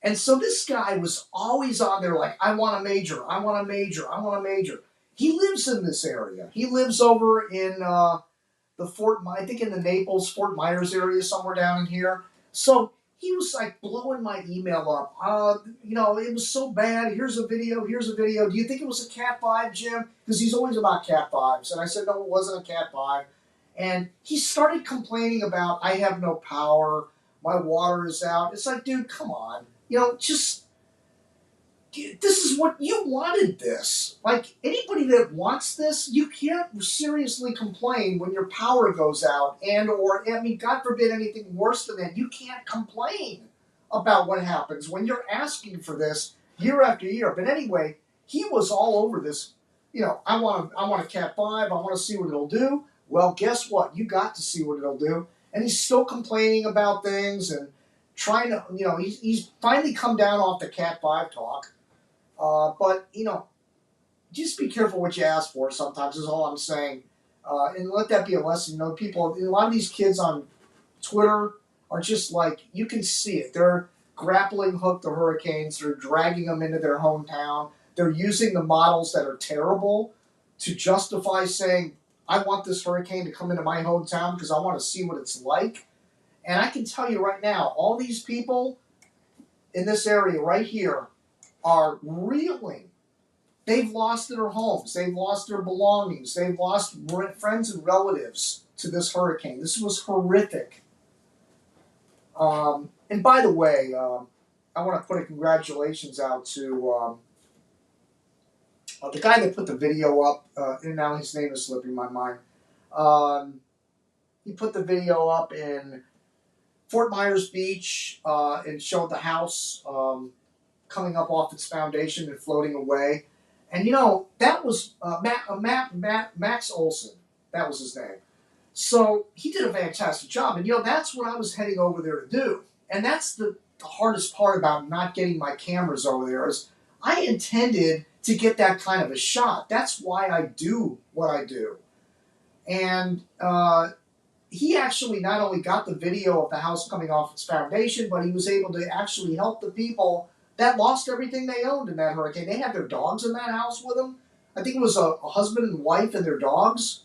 And so this guy was always on there like, I want a major, I want a major, I want a major. He lives in this area. He lives over in I think in the Naples, Fort Myers area, somewhere down in here. So he was like blowing my email up. It was so bad. Here's a video. Here's a video. Do you think it was a Cat 5, Jim? Because he's always about Cat 5s. And I said, no, it wasn't a Cat 5. And he started complaining about, I have no power. My water is out. It's like, dude, come on. This is what you wanted this. Like, anybody that wants this, you can't seriously complain when your power goes out God forbid anything worse than that. You can't complain about what happens when you're asking for this year after year. But anyway, he was all over this. I want a Cat 5. I want to see what it'll do. Well, guess what? You got to see what it'll do. And he's still complaining about things and trying to, he's finally come down off the Cat 5 talk. But just be careful what you ask for sometimes is all I'm saying. And let that be a lesson. A lot of these kids on Twitter are just like, you can see it. They're grappling hook the hurricanes. They're dragging them into their hometown. They're using the models that are terrible to justify saying, I want this hurricane to come into my hometown because I want to see what it's like. And I can tell you right now, all these people in this area right here are reeling. They've lost their homes. They've lost their belongings. They've lost friends and relatives to this hurricane. This was horrific. And by the way, I want to put a congratulations out to the guy that put the video up, and now his name is slipping my mind. He put the video up in Fort Myers Beach and showed the house coming up off its foundation and floating away. And that was Max Olson. That was his name. So he did a fantastic job. And, that's what I was heading over there to do. And that's the hardest part about not getting my cameras over there is I intended to get that kind of a shot. That's why I do what I do. And he actually not only got the video of the house coming off its foundation, but he was able to actually help the people that lost everything they owned in that hurricane. They had their dogs in that house with them. I think it was a husband and wife and their dogs.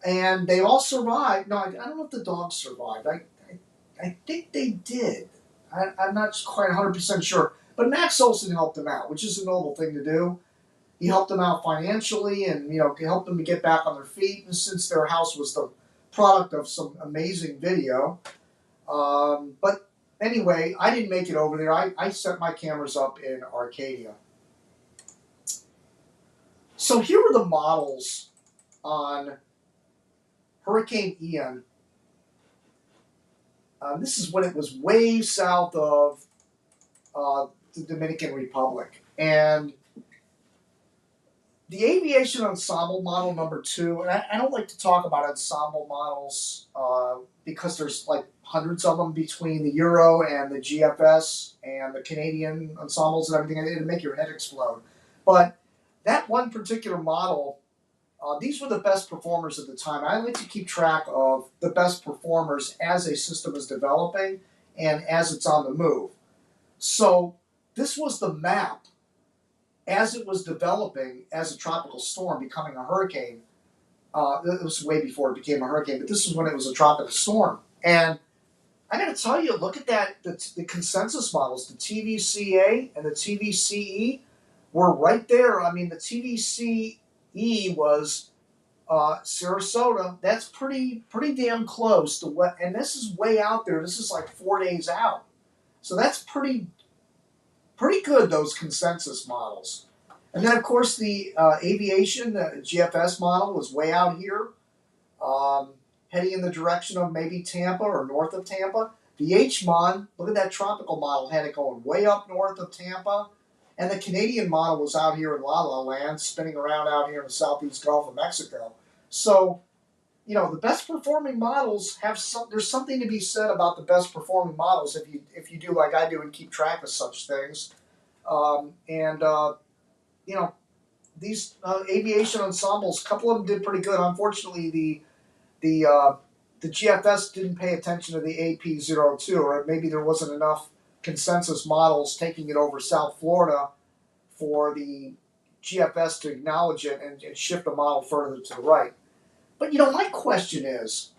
And they all survived. No, I don't know if the dogs survived. I think they did. I'm not quite 100% sure. But Max Olson helped them out, which is a noble thing to do. He helped them out financially and, helped them to get back on their feet. And since their house was the product of some amazing video. But anyway, I didn't make it over there. I set my cameras up in Arcadia. So here are the models on Hurricane Ian. This is when it was way south of the Dominican Republic. And the Aviation Ensemble model number 2, and I don't like to talk about ensemble models because there's like hundreds of them between the Euro and the GFS and the Canadian ensembles and everything. It'll make your head explode. But that one particular model, these were the best performers at the time. I like to keep track of the best performers as a system is developing and as it's on the move. So this was the map as it was developing as a tropical storm, becoming a hurricane. It was way before it became a hurricane, but this is when it was a tropical storm. And I got to tell you, look at that. The consensus models, the TVCA and the TVCE, were right there. I mean, the TVCE was Sarasota. That's pretty damn close to what, and this is way out there. This is like 4 days out. So that's pretty good, those consensus models. And then, of course, the aviation, the GFS model was way out here, heading in the direction of maybe Tampa or north of Tampa. The HMON, look at that tropical model, had it going way up north of Tampa. And the Canadian model was out here in La La Land, spinning around out here in the southeast Gulf of Mexico. So, the best performing models there's something to be said about the best performing models if you do like I do and keep track of such things. These aviation ensembles, a couple of them did pretty good. Unfortunately, the GFS didn't pay attention to the AP02, or maybe there wasn't enough consensus models taking it over South Florida for the GFS to acknowledge it and shift the model further to the right. But, my question is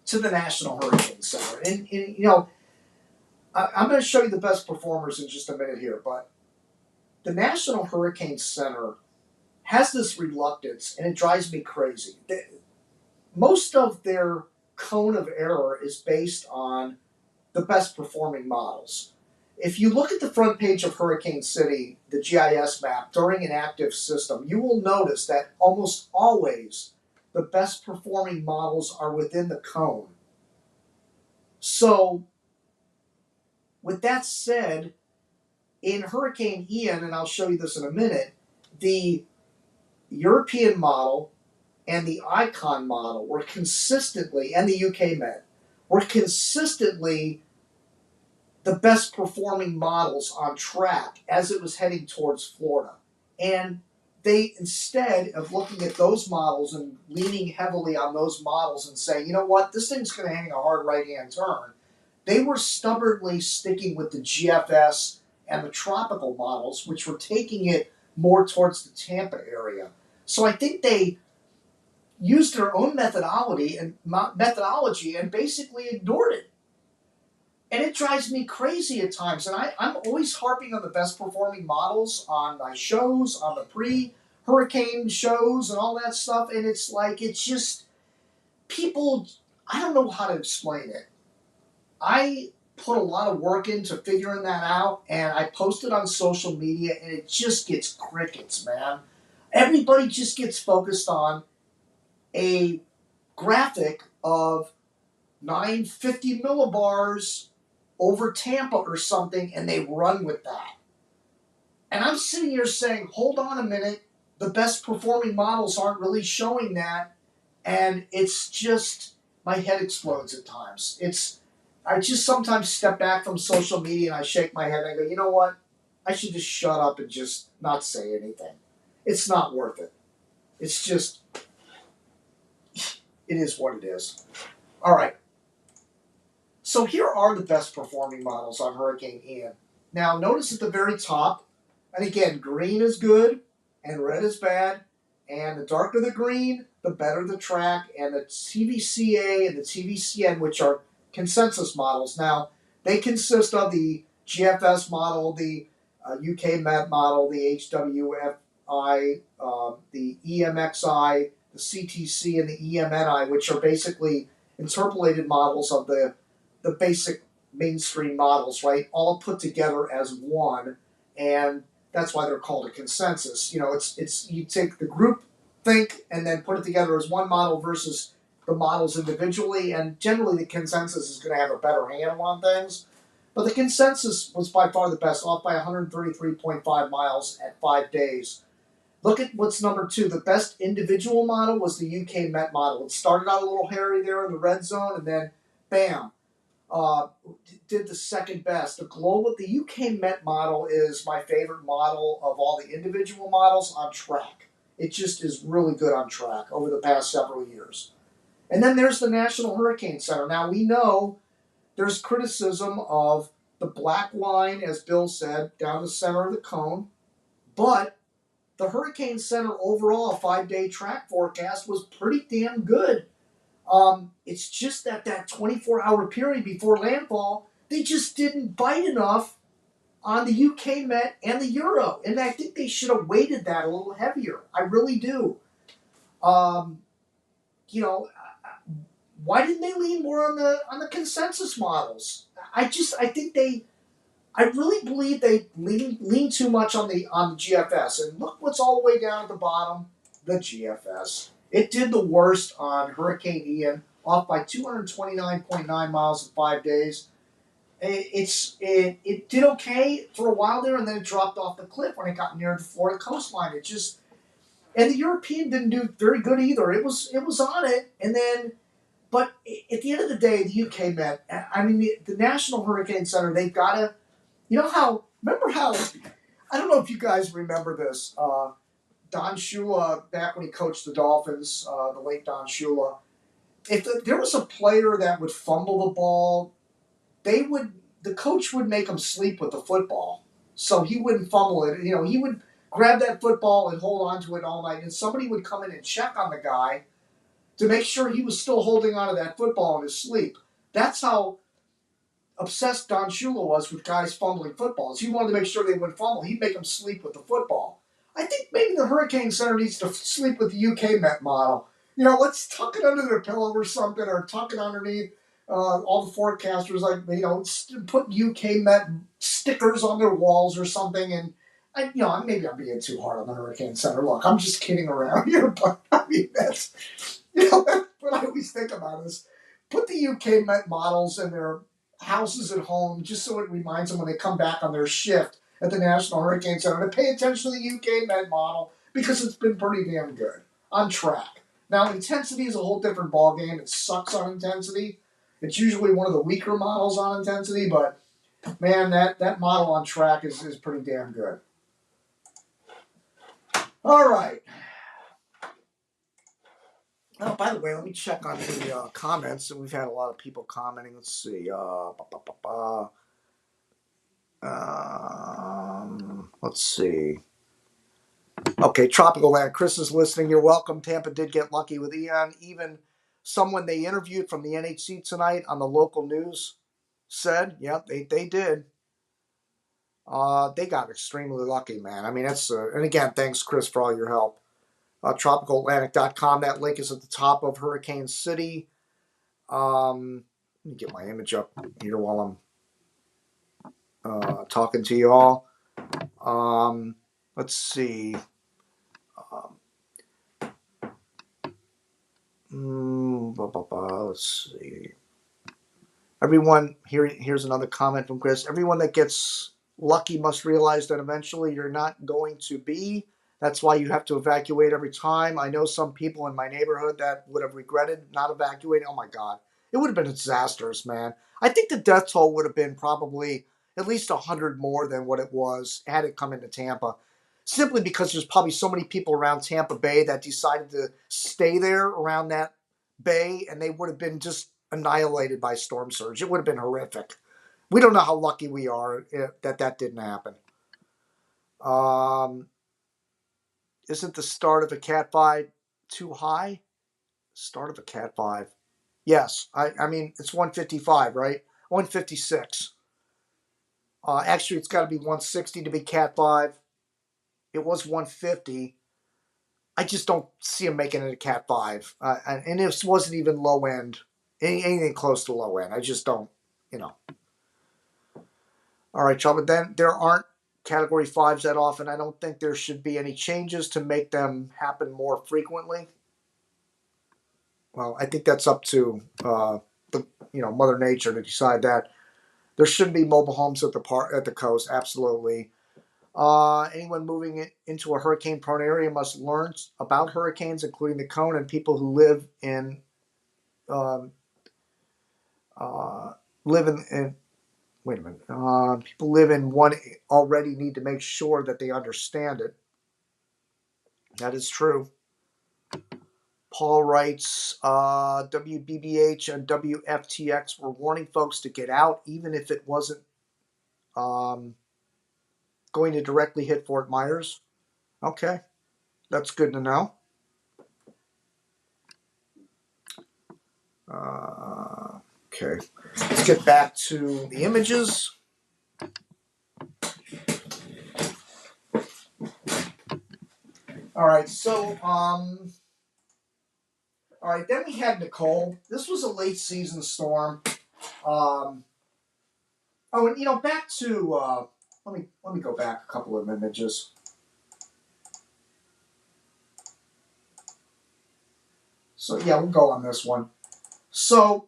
to the National Hurricane Center. And I'm going to show you the best performers in just a minute here, but the National Hurricane Center has this reluctance, and it drives me crazy. Most of their cone of error is based on the best performing models. If you look at the front page of Hurricane City, the GIS map, during an active system, you will notice that almost always the best performing models are within the cone. So, with that said, in Hurricane Ian, and I'll show you this in a minute, the European model and the ICON model were consistently, and the UK Met, were consistently the best performing models on track as it was heading towards Florida. And they, instead of looking at those models and leaning heavily on those models and saying, you know what, this thing's going to hang a hard right-hand turn, they were stubbornly sticking with the GFS and the tropical models, which were taking it more towards the Tampa area. So I think they used their own methodology and basically ignored it. And it drives me crazy at times. And I'm always harping on the best performing models on my shows, on the pre-hurricane shows and all that stuff. And it's like, it's just, people, I don't know how to explain it. I put a lot of work into figuring that out, and I post it on social media, and it just gets crickets, man. Everybody just gets focused on a graphic of 950 millibars over Tampa or something, and they run with that. And I'm sitting here saying, hold on a minute, the best performing models aren't really showing that, and it's just my head explodes at times. I just sometimes step back from social media and I shake my head and I go, you know what? I should just shut up and just not say anything. It's not worth it. It's just, it is what it is. All right. So here are the best performing models on Hurricane Ian. Now, notice at the very top, and again, green is good and red is bad. And the darker the green, the better the track. And the TVCA and the TVCN, which are consensus models. Now, they consist of the GFS model, the UK Met model, the HWFI, the EMXI, the CTC, and the EMNI, which are basically interpolated models of the basic mainstream models, right? All put together as one, and that's why they're called a consensus. You know, it's you take the group think and then put it together as one model versus the models individually, and generally the consensus is going to have a better handle on things. But the consensus was by far the best, off by 133.5 miles at 5 days. Look at what's number two. The best individual model was the UK Met model. It started out a little hairy there in the red zone, and then bam, did the second best. The UK Met model is my favorite model of all the individual models on track. It just is really good on track over the past several years. And then there's the National Hurricane Center. Now we know there's criticism of the black line, as Bill said, down the center of the cone, but the Hurricane Center overall 5-day track forecast was pretty damn good. It's just that 24-hour period before landfall, they just didn't bite enough on the UK Met and the Euro, and I think they should have weighted that a little heavier. I really do. You know, why didn't they lean more on the consensus models? I really believe they lean too much on the GFS. And look what's all the way down at the bottom, the GFS. It did the worst on Hurricane Ian, off by 229.9 miles in 5 days. It did okay for a while there, and then it dropped off the cliff when it got near the Florida coastline. And the European didn't do very good either. It was on it, and then, but at the end of the day, the UK Met. I mean, the National Hurricane Center. They've got to, remember how? I don't know if you guys remember this. Don Shula, back when he coached the Dolphins, the late Don Shula. If there was a player that would fumble the ball, the coach would make him sleep with the football, so he wouldn't fumble it. You know, he would grab that football and hold on to it all night, and somebody would come in and check on the guy to make sure he was still holding on to that football in his sleep. That's how obsessed Don Shula was with guys fumbling footballs. He wanted to make sure they wouldn't fumble. He'd make them sleep with the football. I think maybe the Hurricane Center needs to sleep with the UK Met model. You know, let's tuck it under their pillow or something, or tuck it underneath. All the forecasters, put UK Met stickers on their walls or something. And maybe I'm being too hard on the Hurricane Center. Look, I'm just kidding around here, but I mean that's what I always think about is put the UK Met models in their houses at home, just so it reminds them when they come back on their shift at the National Hurricane Center to pay attention to the UK Met model, because it's been pretty damn good on track. Now, intensity is a whole different ballgame. It sucks on intensity. It's usually one of the weaker models on intensity, but man, that model on track is pretty damn good. All right. Oh, by the way, let me check on the comments. We've had a lot of people commenting. Let's see. Let's see. Okay, Tropical Land. Chris is listening. You're welcome. Tampa did get lucky with Ian. Even someone they interviewed from the NHC tonight on the local news said, yep, they did. They got extremely lucky, man. I mean, that's and again, thanks, Chris, for all your help. TropicalAtlantic.com. That link is at the top of Hurricane City. Let me get my image up here while I'm talking to you all. Let's see. Let's see. Everyone, here's another comment from Chris. Everyone that gets lucky must realize that eventually you're not going to be That's why you have to evacuate every time. I know some people in my neighborhood that would have regretted not evacuating. Oh my God. It would have been disastrous, man. I think the death toll would have been probably at least 100 more than what it was had it come into Tampa. Simply because there's probably so many people around Tampa Bay that decided to stay there around that bay, and they would have been just annihilated by storm surge. It would have been horrific. We don't know how lucky we are that didn't happen. Isn't the start of a Cat 5 too high? Start of a Cat 5. Yes. I mean, it's 155, right? 156. Actually, it's got to be 160 to be Cat 5. It was 150. I just don't see him making it a Cat 5. And this wasn't even low end, anything close to low end. I just don't, you know. All right, y'all. But then there aren't Category 5s that often. I don't think there should be any changes to make them happen more frequently. Well, I think that's up to Mother Nature to decide that. There shouldn't be mobile homes at the coast. Absolutely. Anyone moving into a hurricane-prone area must learn about hurricanes, including the cone, and people who live in wait a minute. People live in one already need to make sure that they understand it. That is true. Paul writes, WBBH and WFTX were warning folks to get out, even if it wasn't going to directly hit Fort Myers. Okay, that's good to know. Okay, let's get back to the images. All right, so all right, then we had Nicole. This was a late season storm. And back to let me go back a couple of images. So yeah, we'll go on this one. So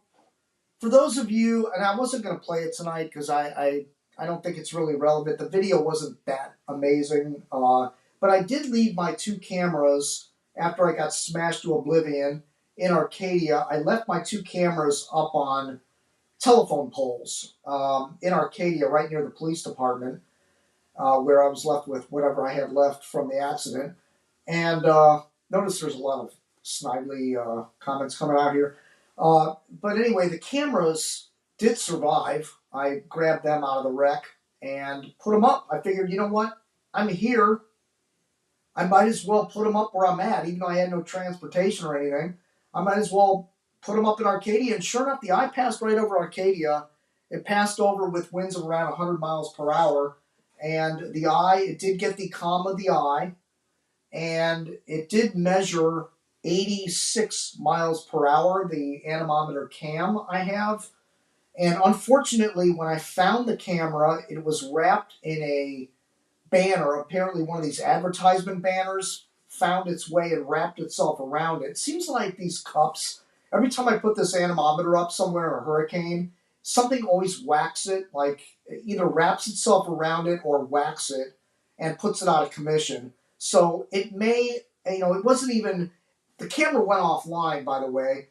for those of you, and I wasn't going to play it tonight because I don't think it's really relevant. The video wasn't that amazing, but I did leave my two cameras after I got smashed to oblivion in Arcadia. I left my two cameras up on telephone poles in Arcadia, right near the police department, where I was left with whatever I had left from the accident. And notice there's a lot of snidely comments coming out here. But anyway, the cameras did survive. I grabbed them out of the wreck and put them up. I figured, you know what? I'm here. I might as well put them up where I'm at, even though I had no transportation or anything. I might as well put them up in Arcadia. And sure enough, the eye passed right over Arcadia. It passed over with winds of around 100 miles per hour. And the eye, it did get the calm of the eye. And it did measure 86 miles per hour, the anemometer cam I have. And unfortunately, when I found the camera, it was wrapped in a banner. Apparently, one of these advertisement banners found its way and wrapped itself around it. It seems like these cups, every time I put this anemometer up somewhere in a hurricane, something always whacks it, like either wraps itself around it or whacks it and puts it out of commission. So it may, it wasn't even, the camera went offline, by the way.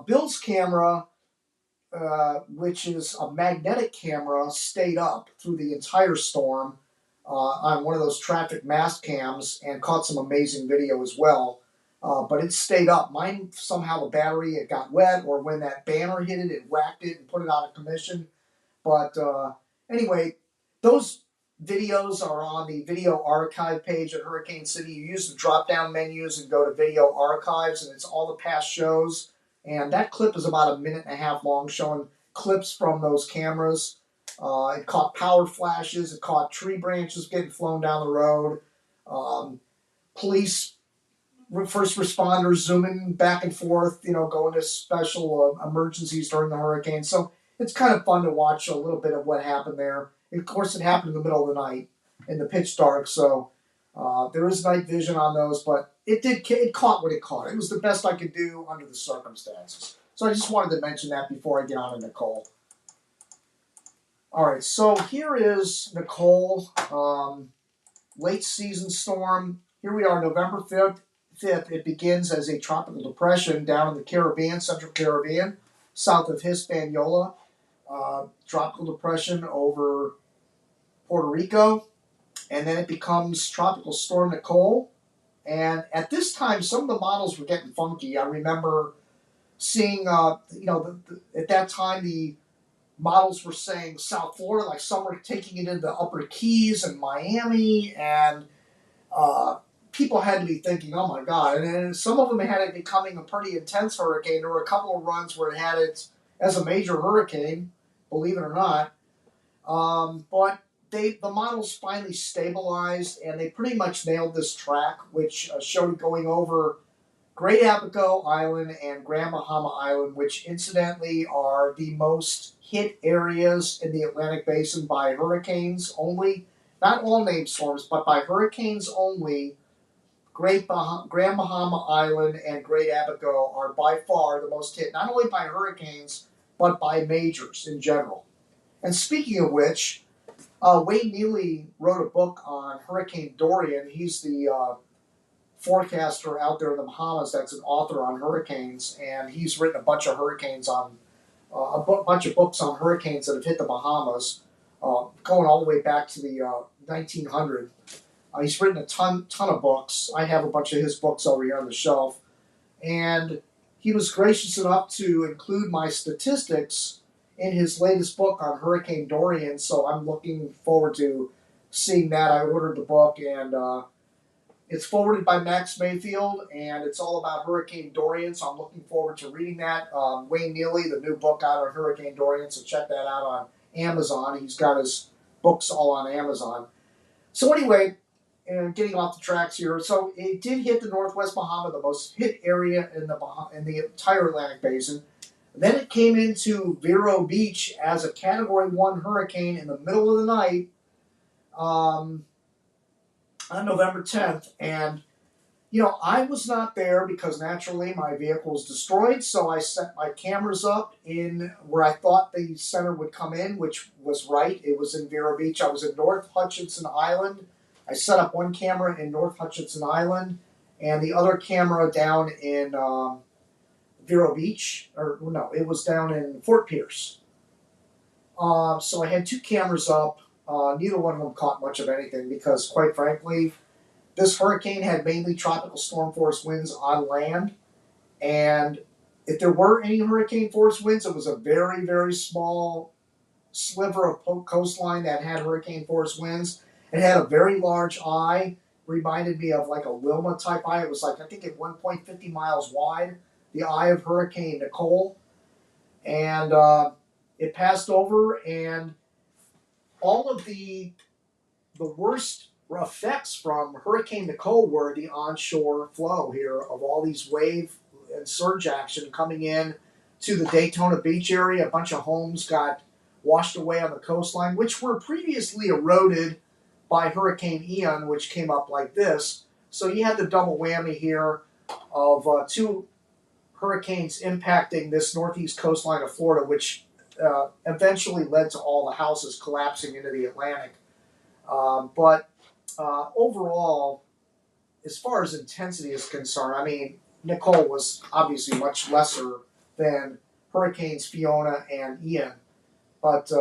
Bill's camera, which is a magnetic camera, stayed up through the entire storm on one of those traffic mast cams and caught some amazing video as well. But it stayed up. Mine, somehow the battery, it got wet, or when that banner hit it, it whacked it and put it out of commission. But anyway, those videos are on the video archive page at Hurricane City. You use the drop-down menus and go to video archives, and it's all the past shows. And that clip is about a minute and a half long, showing clips from those cameras. It caught power flashes. It caught tree branches getting flown down the road. Police, first responders zooming back and forth, going to special emergencies during the hurricane. So it's kind of fun to watch a little bit of what happened there. Of course, it happened in the middle of the night in the pitch dark, so there is night vision on those, but it caught what it caught. It was the best I could do under the circumstances. So I just wanted to mention that before I get on to Nicole. All right, so here is Nicole, late season storm. here we are, November 5th. It begins as a tropical depression down in the Caribbean, Central Caribbean, south of Hispaniola. Tropical depression over Puerto Rico, and then it becomes Tropical Storm Nicole. And at this time, some of the models were getting funky. I remember seeing, at that time, the models were saying South Florida, like some were taking it into the Upper Keys and Miami, and uh, people had to be thinking, oh my God. And then some of them had it becoming a pretty intense hurricane. There were a couple of runs where it had it as a major hurricane, believe it or not. But the models finally stabilized, and they pretty much nailed this track, which showed it going over Great Abaco Island and Grand Bahama Island, which incidentally are the most hit areas in the Atlantic Basin by hurricanes only. Not all named storms, but by hurricanes only. Grand Bahama Island and Great Abaco are by far the most hit, not only by hurricanes, but by majors in general. And speaking of which, Wayne Neely wrote a book on Hurricane Dorian. He's the forecaster out there in the Bahamas that's an author on hurricanes, and he's written a bunch of bunch of books on hurricanes that have hit the Bahamas, going all the way back to the 1900. He's written a ton of books. I have a bunch of his books over here on the shelf, and he was gracious enough to include my statistics in his latest book on Hurricane Dorian. So I'm looking forward to seeing that. I ordered the book, and it's forwarded by Max Mayfield, and it's all about Hurricane Dorian, so I'm looking forward to reading that. Wayne Neely, the new book out on Hurricane Dorian, so check that out on Amazon. He's got his books all on Amazon. So anyway, and getting off the tracks here, so it did hit the Northwest Bahama, the most hit area in the entire Atlantic Basin. Then it came into Vero Beach as a Category 1 hurricane in the middle of the night, on November 10th, and I was not there because naturally my vehicle was destroyed, so I set my cameras up in where I thought the center would come in, which was right. It was in Vero Beach. I was in North Hutchinson Island. I set up one camera in North Hutchinson Island and the other camera down in Vero Beach. Or no, it was down in Fort Pierce. So I had two cameras up. Neither one of them caught much of anything because, quite frankly, this hurricane had mainly tropical storm force winds on land. And if there were any hurricane force winds, it was a very, very small sliver of coastline that had hurricane force winds. It had a very large eye, reminded me of like a Wilma type eye. It was like, I think, at 1.50 miles wide, the eye of Hurricane Nicole. And it passed over, and all of the worst effects from Hurricane Nicole were the onshore flow here of all these wave and surge action coming in to the Daytona Beach area. A bunch of homes got washed away on the coastline, which were previously eroded by Hurricane Ian, which came up like this. So you had the double whammy here of two hurricanes impacting this northeast coastline of Florida, which eventually led to all the houses collapsing into the Atlantic. But overall, as far as intensity is concerned, I mean, Nicole was obviously much lesser than Hurricanes Fiona and Ian. But,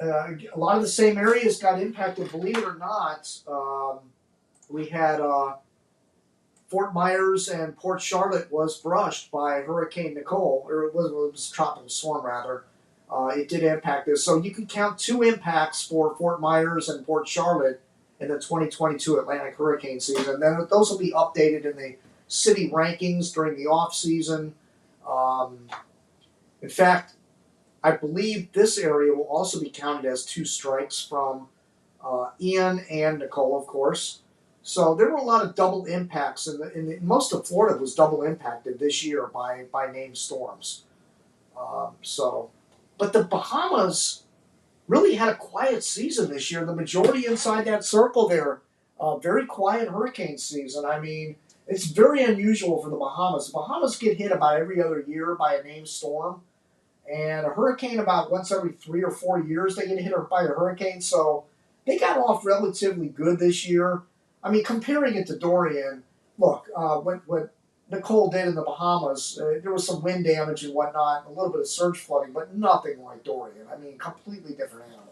a lot of the same areas got impacted. Believe it or not, we had Fort Myers and Port Charlotte was brushed by Hurricane Nicole, or it was a tropical storm rather. It did impact this. So you can count two impacts for Fort Myers and Port Charlotte in the 2022 Atlantic hurricane season. Then those will be updated in the city rankings during the off season. In fact, I believe this area will also be counted as two strikes from Ian and Nicole, of course. So there were a lot of double impacts, and most of Florida was double impacted this year by named storms. But the Bahamas really had a quiet season this year. The majority inside that circle there, very quiet hurricane season. I mean, it's very unusual for the Bahamas. The Bahamas get hit about every other year by a named storm, and a hurricane about once every 3 or 4 years they get hit by a hurricane. So they got off relatively good this year. I mean, comparing it to Dorian, look, what Nicole did in the Bahamas, there was some wind damage and whatnot, a little bit of surge flooding, but nothing like Dorian. I mean, completely different animal.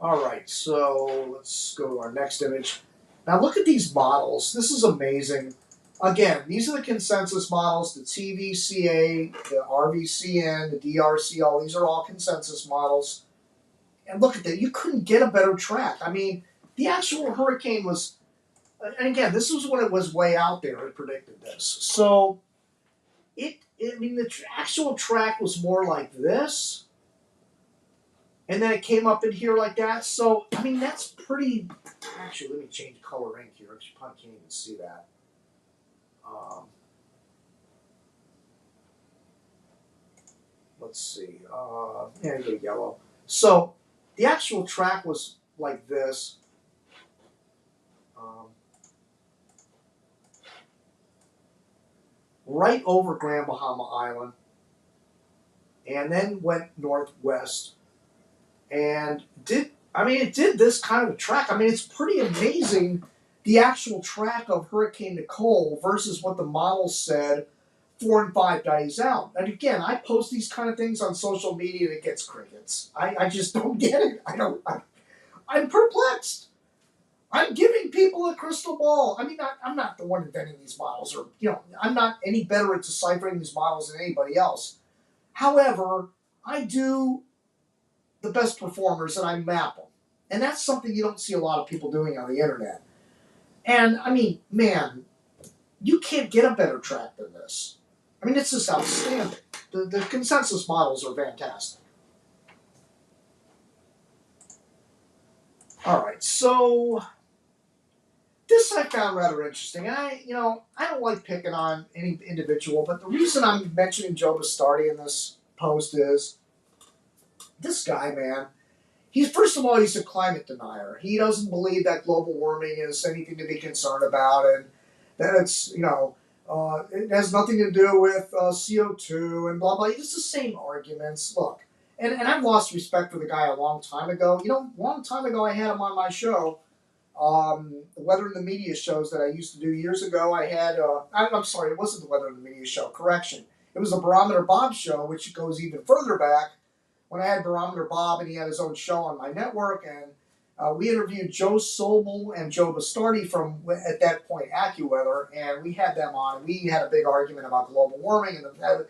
All right, so let's go to our next image. Now look at these models. This is amazing. Again, these are the consensus models, the TVCA, the RVCN, the DRCL. These are all consensus models. And look at that. You couldn't get a better track. I mean, the actual hurricane was, and again, this was when it was way out there. It predicted this. So, I mean, the actual track was more like this. And then it came up in here like that. So, I mean, that's pretty. Actually, let me change color ink here because you probably can't even see that. Let's see. Yeah, you go yellow. So, the actual track was like this. Right over Grand Bahama Island. And then went northwest. And it did this kind of a track. I mean, it's pretty amazing the actual track of Hurricane Nicole versus what the models said 4 and 5 days out. And again, I post these kind of things on social media and it gets crickets. I just don't get it. I'm perplexed. I'm giving people a crystal ball. I mean, I'm not the one inventing these models, or I'm not any better at deciphering these models than anybody else. However, I do the best performers and I map them. And that's something you don't see a lot of people doing on the internet. And I mean, man, you can't get a better track than this. I mean, it's just outstanding. The consensus models are fantastic. All right, so this I found rather interesting. I don't like picking on any individual, but the reason I'm mentioning Joe Bastardi in this post is this guy, man. First of all, he's a climate denier. He doesn't believe that global warming is anything to be concerned about, and that it has nothing to do with CO2 and blah blah. It's the same arguments. Look, and I've lost respect for the guy a long time ago. A long time ago, I had him on my show. The Weather in the Media shows that I used to do years ago. I had, I'm sorry, it wasn't the Weather in the Media show. Correction, it was the Barometer Bob show, which goes even further back. When I had Barometer Bob and he had his own show on my network, and we interviewed Joe Sobel and Joe Bastardi from, at that point, AccuWeather, and we had them on, and we had a big argument about global warming, and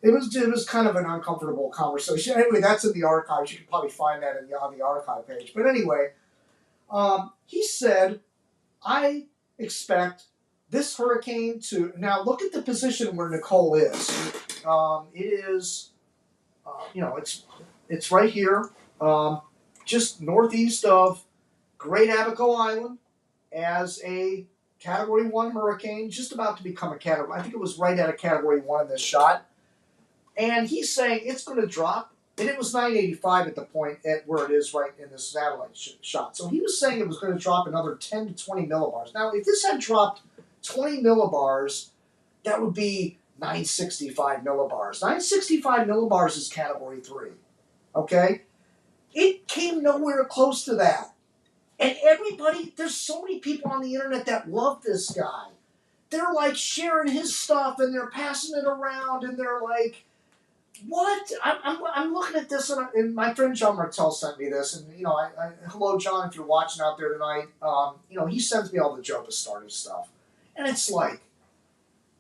it was kind of an uncomfortable conversation. Anyway, that's in the archives. You can probably find that on the archive page. But anyway, he said, I expect this hurricane to, now look at the position where Nicole is. It is, it's right here, just northeast of Great Abaco Island as a Category 1 hurricane, just about to become a Category, I think it was right at a Category 1 in this shot. And he's saying it's going to drop, and it was 985 at the point at where it is right in this satellite shot. So he was saying it was going to drop another 10 to 20 millibars. Now, if this had dropped 20 millibars, that would be 965 millibars. 965 millibars is Category 3. Okay? It came nowhere close to that. And there's so many people on the internet that love this guy. They're like sharing his stuff and they're passing it around and they're like, what? I'm looking at this and my friend John Martell sent me this, and hello John, if you're watching out there tonight, he sends me all the Joe Bastardi stuff, and it's like,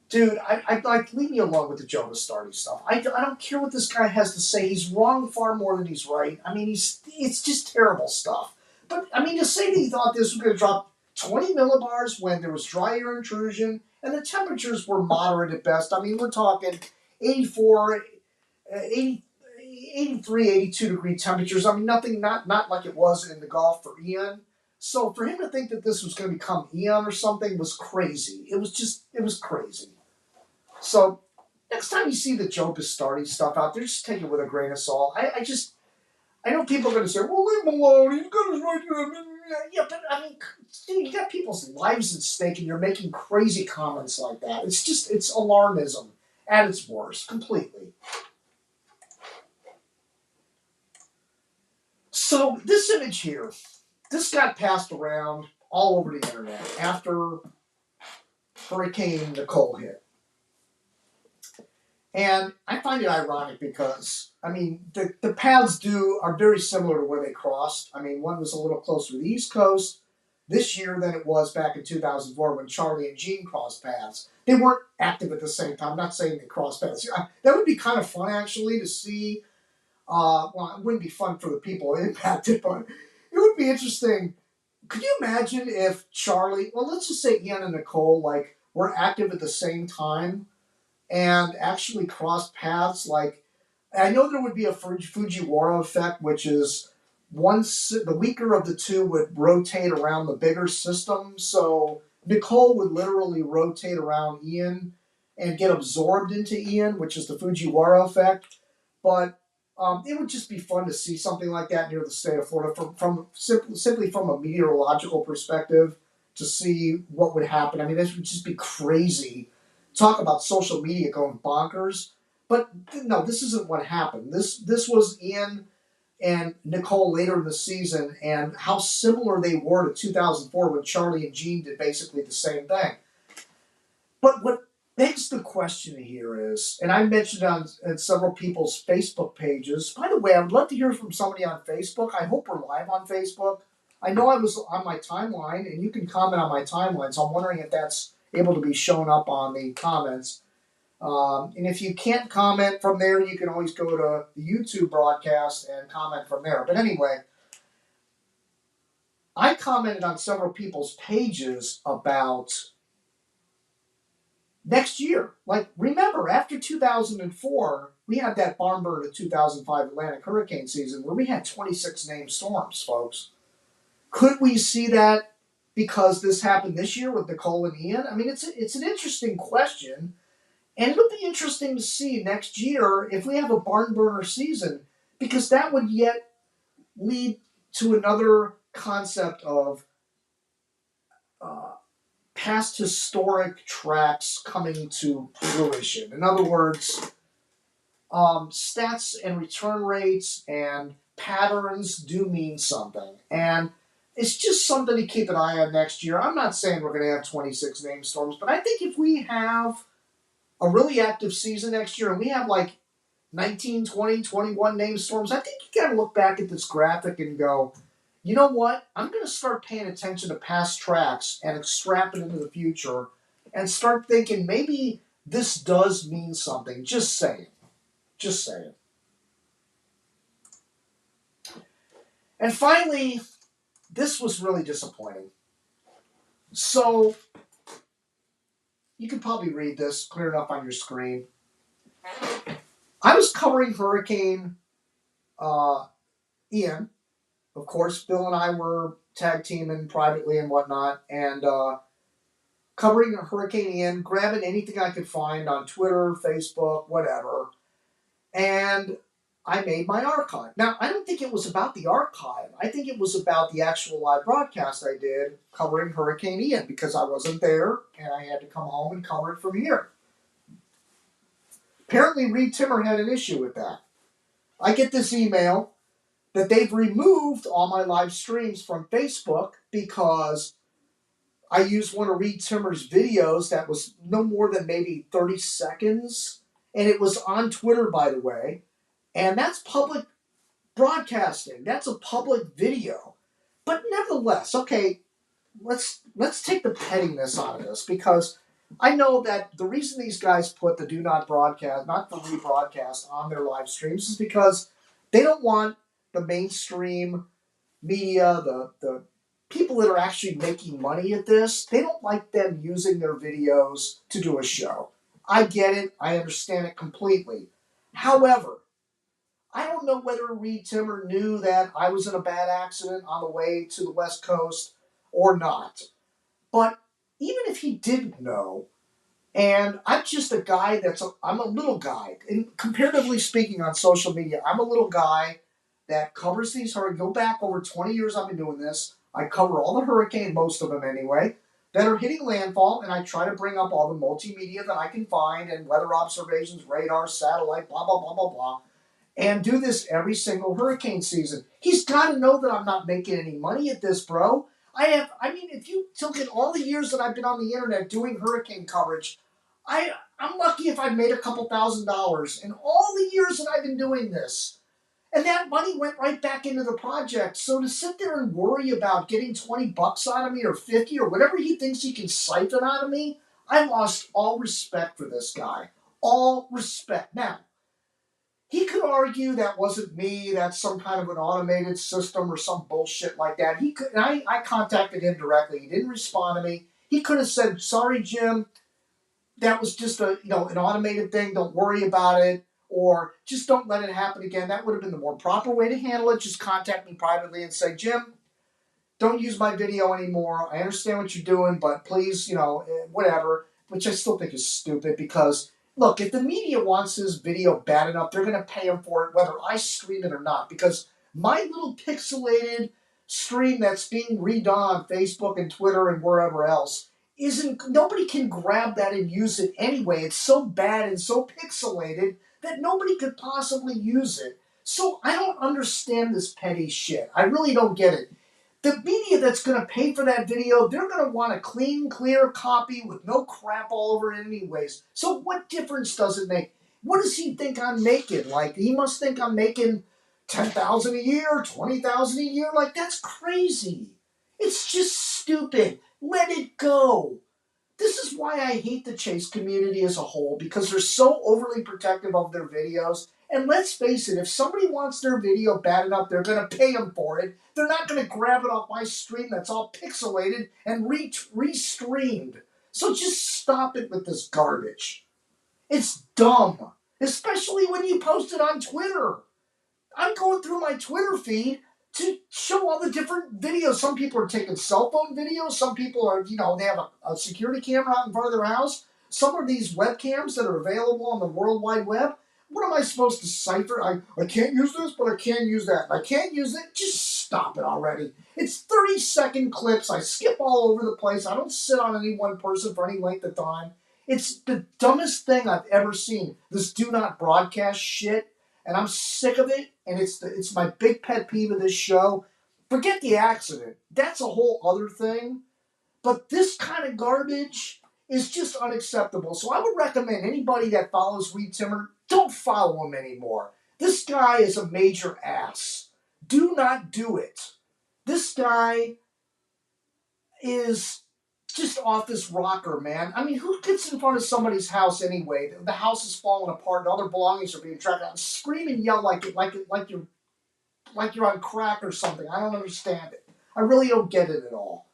dude, I like, leave me alone with the Joe Bastardi stuff. I don't care what this guy has to say. He's wrong far more than he's right. I mean, it's just terrible stuff. But I mean, to say that he thought this was going to drop 20 millibars when there was dry air intrusion and the temperatures were moderate at best. I mean, we're talking 84. 80, 83, 82 degree temperatures. I mean, nothing, not like it was in the Gulf for Ian. So for him to think that this was going to become Ian or something was crazy. It was crazy. So next time you see the Joe Bastardi stuff out there, just take it with a grain of salt. I know people are going to say, well, leave him alone. He's got his right to. Yeah, but I mean, dude, you got people's lives at stake and you're making crazy comments like that. It's alarmism at its worst, completely. So this image here, this got passed around all over the internet after Hurricane Nicole hit. And I find it ironic because, I mean, the paths are very similar to where they crossed. I mean, one was a little closer to the East Coast this year than it was back in 2004 when Charlie and Gene crossed paths. They weren't active at the same time. I'm not saying they crossed paths. That would be kind of fun, actually, to see. Well, it wouldn't be fun for the people impacted, but it would be interesting. Could you imagine if Charlie, well, let's just say Ian and Nicole, like, were active at the same time and actually crossed paths? Like, I know there would be a Fujiwara effect, which is the weaker of the two would rotate around the bigger system. So Nicole would literally rotate around Ian and get absorbed into Ian, which is the Fujiwara effect. But it would just be fun to see something like that near the state of Florida simply from a meteorological perspective to see what would happen. I mean, this would just be crazy. Talk about social media going bonkers. But no, this isn't what happened. This was Ian and Nicole later in the season, and how similar they were to 2004 when Charlie and Gene did basically the same thing. But what begs the question here is, and I mentioned on several people's Facebook pages. By the way, I would love to hear from somebody on Facebook. I hope we're live on Facebook. I know I was on my timeline, and you can comment on my timeline, so I'm wondering if that's able to be shown up on the comments. And if you can't comment from there, you can always go to the YouTube broadcast and comment from there. But anyway, I commented on several people's pages about next year. Like, remember, after 2004, we had that barn burner of 2005 Atlantic hurricane season where we had 26 named storms, folks. Could we see that because this happened this year with Nicole and Ian? I mean, it's an interesting question. And it'll be interesting to see next year if we have a barn burner season, because that would yet lead to another concept of past historic tracks coming to fruition. In other words, stats and return rates and patterns do mean something. And it's just something to keep an eye on next year. I'm not saying we're going to have 26 named storms, but I think if we have a really active season next year and we have like 19, 20, 21 named storms, I think you got to look back at this graphic and go, you know what? I'm going to start paying attention to past tracks and extrapolate it into the future and start thinking maybe this does mean something. Just saying. Just saying. And finally, this was really disappointing. So, you can probably read this clear enough on your screen. I was covering Hurricane Ian. Of course, Bill and I were tag teaming privately and whatnot, and covering Hurricane Ian, grabbing anything I could find on Twitter, Facebook, whatever. And I made my archive. Now, I don't think it was about the archive. I think it was about the actual live broadcast I did covering Hurricane Ian because I wasn't there and I had to come home and cover it from here. Apparently, Reed Timmer had an issue with that. I get this email that they've removed all my live streams from Facebook because I used one of Reed Timmer's videos that was no more than maybe 30 seconds. And it was on Twitter, by the way. And that's public broadcasting. That's a public video. But nevertheless, okay, let's take the pettiness out of this, because I know that the reason these guys put the do not broadcast, not the rebroadcast on their live streams is because they don't want the mainstream media, the people that are actually making money at this, they don't like them using their videos to do a show. I get it. I understand it completely. However, I don't know whether Reed Timmer knew that I was in a bad accident on the way to the West Coast or not. But even if he didn't know, and I'm just a guy I'm a little guy, and comparatively speaking on social media, I'm a little guy that covers these hurricanes. Go back over 20 years I've been doing this. I cover all the hurricanes, most of them anyway, that are hitting landfall, and I try to bring up all the multimedia that I can find and weather observations, radar, satellite, blah, blah, blah, blah, blah. and do this every single hurricane season. He's got to know that I'm not making any money at this, bro. If you look at all the years that I've been on the internet doing hurricane coverage, I'm lucky if I've made a couple $1,000s in all the years that I've been doing this. And that money went right back into the project. So to sit there and worry about getting $20 out of me or 50 or whatever he thinks he can siphon out of me, I lost all respect for this guy. All respect. Now, he could argue that wasn't me, that's some kind of an automated system or some bullshit like that. He could, and I contacted him directly. He didn't respond to me. He could have said, sorry, Jim, that was just an automated thing. Don't worry about it. Or just don't let it happen again. That would have been the more proper way to handle it. Just contact me privately and say, Jim, don't use my video anymore. I understand what you're doing, but please, whatever. Which I still think is stupid because, look, if the media wants this video bad enough, they're going to pay him for it whether I stream it or not. Because my little pixelated stream that's being redone on Facebook and Twitter and wherever else nobody can grab that and use it anyway. It's so bad and so pixelated that nobody could possibly use it. So I don't understand this petty shit. I really don't get it. The media that's going to pay for that video, they're going to want a clean, clear copy with no crap all over it anyways. So what difference does it make? What does he think I'm making? Like, he must think I'm making $10,000 a year, $20,000 a year. Like, that's crazy. It's just stupid. Let it go. This is why I hate the Chase community as a whole, because they're so overly protective of their videos. And let's face it, if somebody wants their video bad enough, they're going to pay them for it. They're not going to grab it off my stream that's all pixelated and re-streamed. So just stop it with this garbage. It's dumb, especially when you post it on Twitter. I'm going through my Twitter feed to show all the different videos. Some people are taking cell phone videos. Some people are, they have a security camera out in front of their house. Some are these webcams that are available on the World Wide Web. What am I supposed to cipher? I can't use this, but I can use that. I can't use it. Just stop it already. It's 30-second clips. I skip all over the place. I don't sit on any one person for any length of time. It's the dumbest thing I've ever seen. This do not broadcast shit. And I'm sick of it, and it's my big pet peeve of this show. Forget the accident. That's a whole other thing. But this kind of garbage is just unacceptable. So I would recommend anybody that follows Weed Timmer, don't follow him anymore. This guy is a major ass. Do not do it. This guy is just off this rocker, man. I mean, who gets in front of somebody's house anyway? The house is falling apart and all their belongings are being tracked out and scream and yell like you're on crack or something. I don't understand it. I really don't get it at all.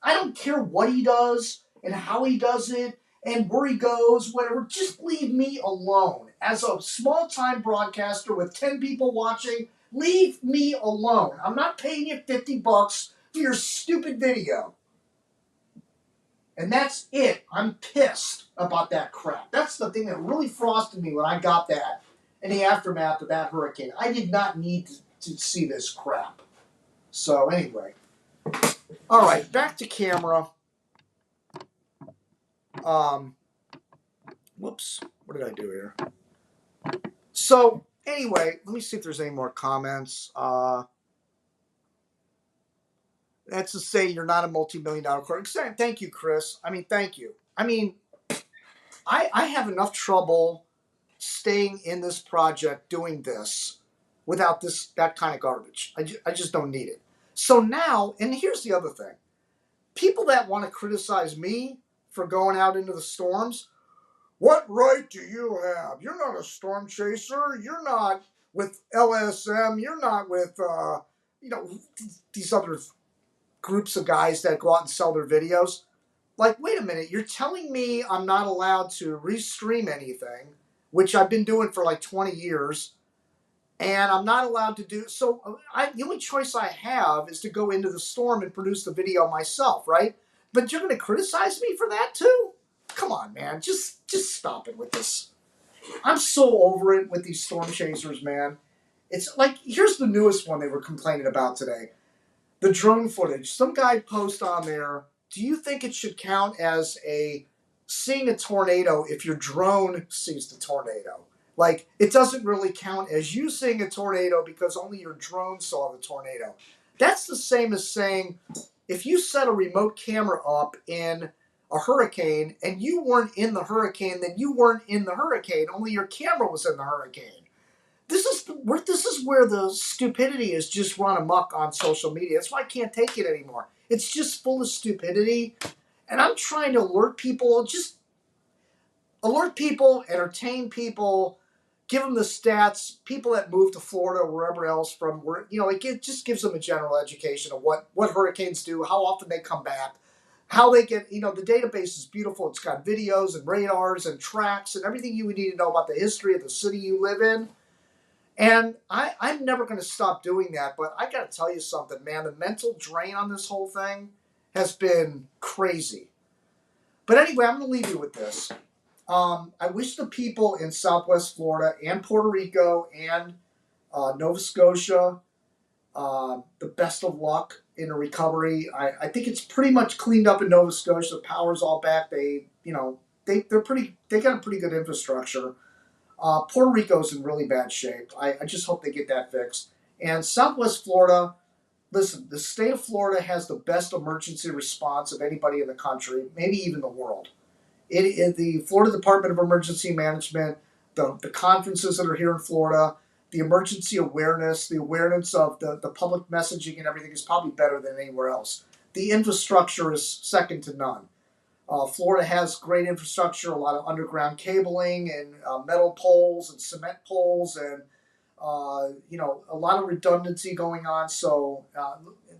I don't care what he does and how he does it and where he goes, whatever. Just leave me alone. As a small-time broadcaster with 10 people watching, leave me alone. I'm not paying you $50 for your stupid video. And that's it. I'm pissed about that crap. That's the thing that really frosted me when I got that in the aftermath of that hurricane. I did not need to see this crap. So anyway. All right, back to camera. Whoops. What did I do here? So anyway, let me see if there's any more comments. That's to say you're not a multi-million-dollar corporation. Thank you, Chris. Thank you. I have enough trouble staying in this project doing this without that kind of garbage. I just don't need it. So now, and here's the other thing. People that want to criticize me for going out into the storms, what right do you have? You're not a storm chaser. You're not with LSM. You're not with, these other groups of guys that go out and sell their videos. Like, wait a minute, you're telling me I'm not allowed to restream anything, which I've been doing for like 20 years, and I'm not allowed to do so. The only choice I have is to go into the storm and produce the video myself, right? But you're going to criticize me for that too? Come on, man, just stop it with this. I'm so over it with these storm chasers, man. It's like, here's the newest one they were complaining about today. The drone footage. Some guy posted on there, do you think it should count as seeing a tornado if your drone sees the tornado? Like, it doesn't really count as you seeing a tornado because only your drone saw the tornado. That's the same as saying if you set a remote camera up in a hurricane and you weren't in the hurricane, then you weren't in the hurricane, only your camera was in the hurricane. This is where the stupidity is just run amok on social media. That's why I can't take it anymore. It's just full of stupidity, and I'm trying to alert people, entertain people, give them the stats. People that move to Florida or wherever else from, where it just gives them a general education of what hurricanes do, how often they come back, how they get. The database is beautiful. It's got videos and radars and tracks and everything you would need to know about the history of the city you live in. And I'm never going to stop doing that. But I got to tell you something, man. The mental drain on this whole thing has been crazy. But anyway, I'm going to leave you with this. I wish the people in Southwest Florida and Puerto Rico and Nova Scotia the best of luck in a recovery. I think it's pretty much cleaned up in Nova Scotia. The power's all back. They got a pretty good infrastructure. Puerto Rico's in really bad shape. I just hope they get that fixed. And Southwest Florida, listen, the state of Florida has the best emergency response of anybody in the country, maybe even the world. The Florida Department of Emergency Management, the conferences that are here in Florida, the emergency awareness, the awareness of the public messaging and everything is probably better than anywhere else. The infrastructure is second to none. Florida has great infrastructure, a lot of underground cabling and metal poles and cement poles and a lot of redundancy going on. So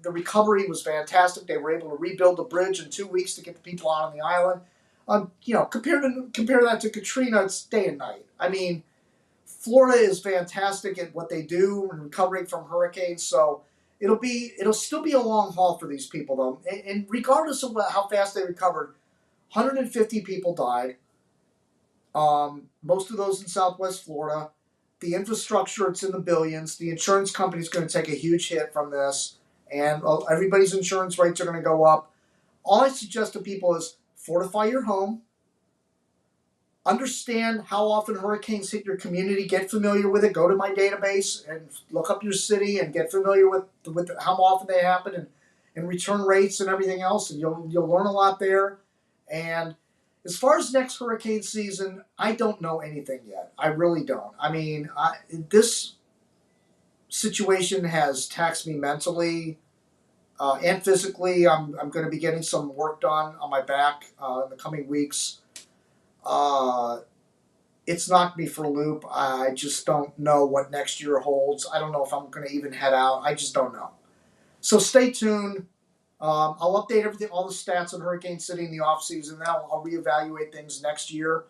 the recovery was fantastic. They were able to rebuild the bridge in 2 weeks to get the people out on the island. Compare that to Katrina, it's day and night. I mean, Florida is fantastic at what they do in recovering from hurricanes. So it'll still be a long haul for these people, though. And regardless of how fast they recovered, 150 people died. Most of those in Southwest Florida. The infrastructure, it's in the billions. The insurance company is going to take a huge hit from this, and everybody's insurance rates are going to go up. All I suggest to people is fortify your home. Understand how often hurricanes hit your community. Get familiar with it. Go to my database and look up your city and get familiar with how often they happen and return rates and everything else. And you'll learn a lot there. And as far as next hurricane season, I don't know anything yet. I really don't. I mean, this situation has taxed me mentally and physically. I'm going to be getting some work done on my back in the coming weeks. It's knocked me for a loop. I just don't know what next year holds. I don't know if I'm going to even head out. I just don't know. So stay tuned. I'll update everything, all the stats on Hurricane City in the off season. Then I'll reevaluate things next year,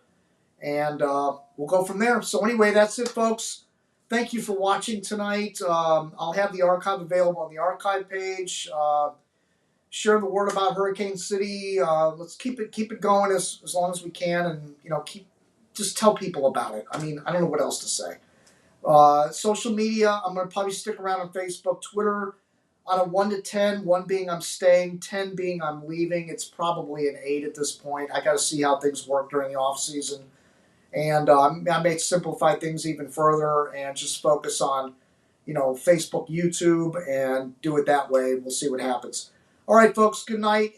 and we'll go from there. So anyway, that's it, folks. Thank you for watching tonight. I'll have the archive available on the archive page. Share the word about Hurricane City. Let's keep it going as long as we can, and just tell people about it. I mean, I don't know what else to say. Social media, I'm going to probably stick around on Facebook, Twitter. On a 1 to 10, 1 being I'm staying, 10 being I'm leaving. It's probably an 8 at this point. I got to see how things work during the off season, and I may simplify things even further and just focus on, Facebook, YouTube, and do it that way. We'll see what happens. All right, folks. Good night.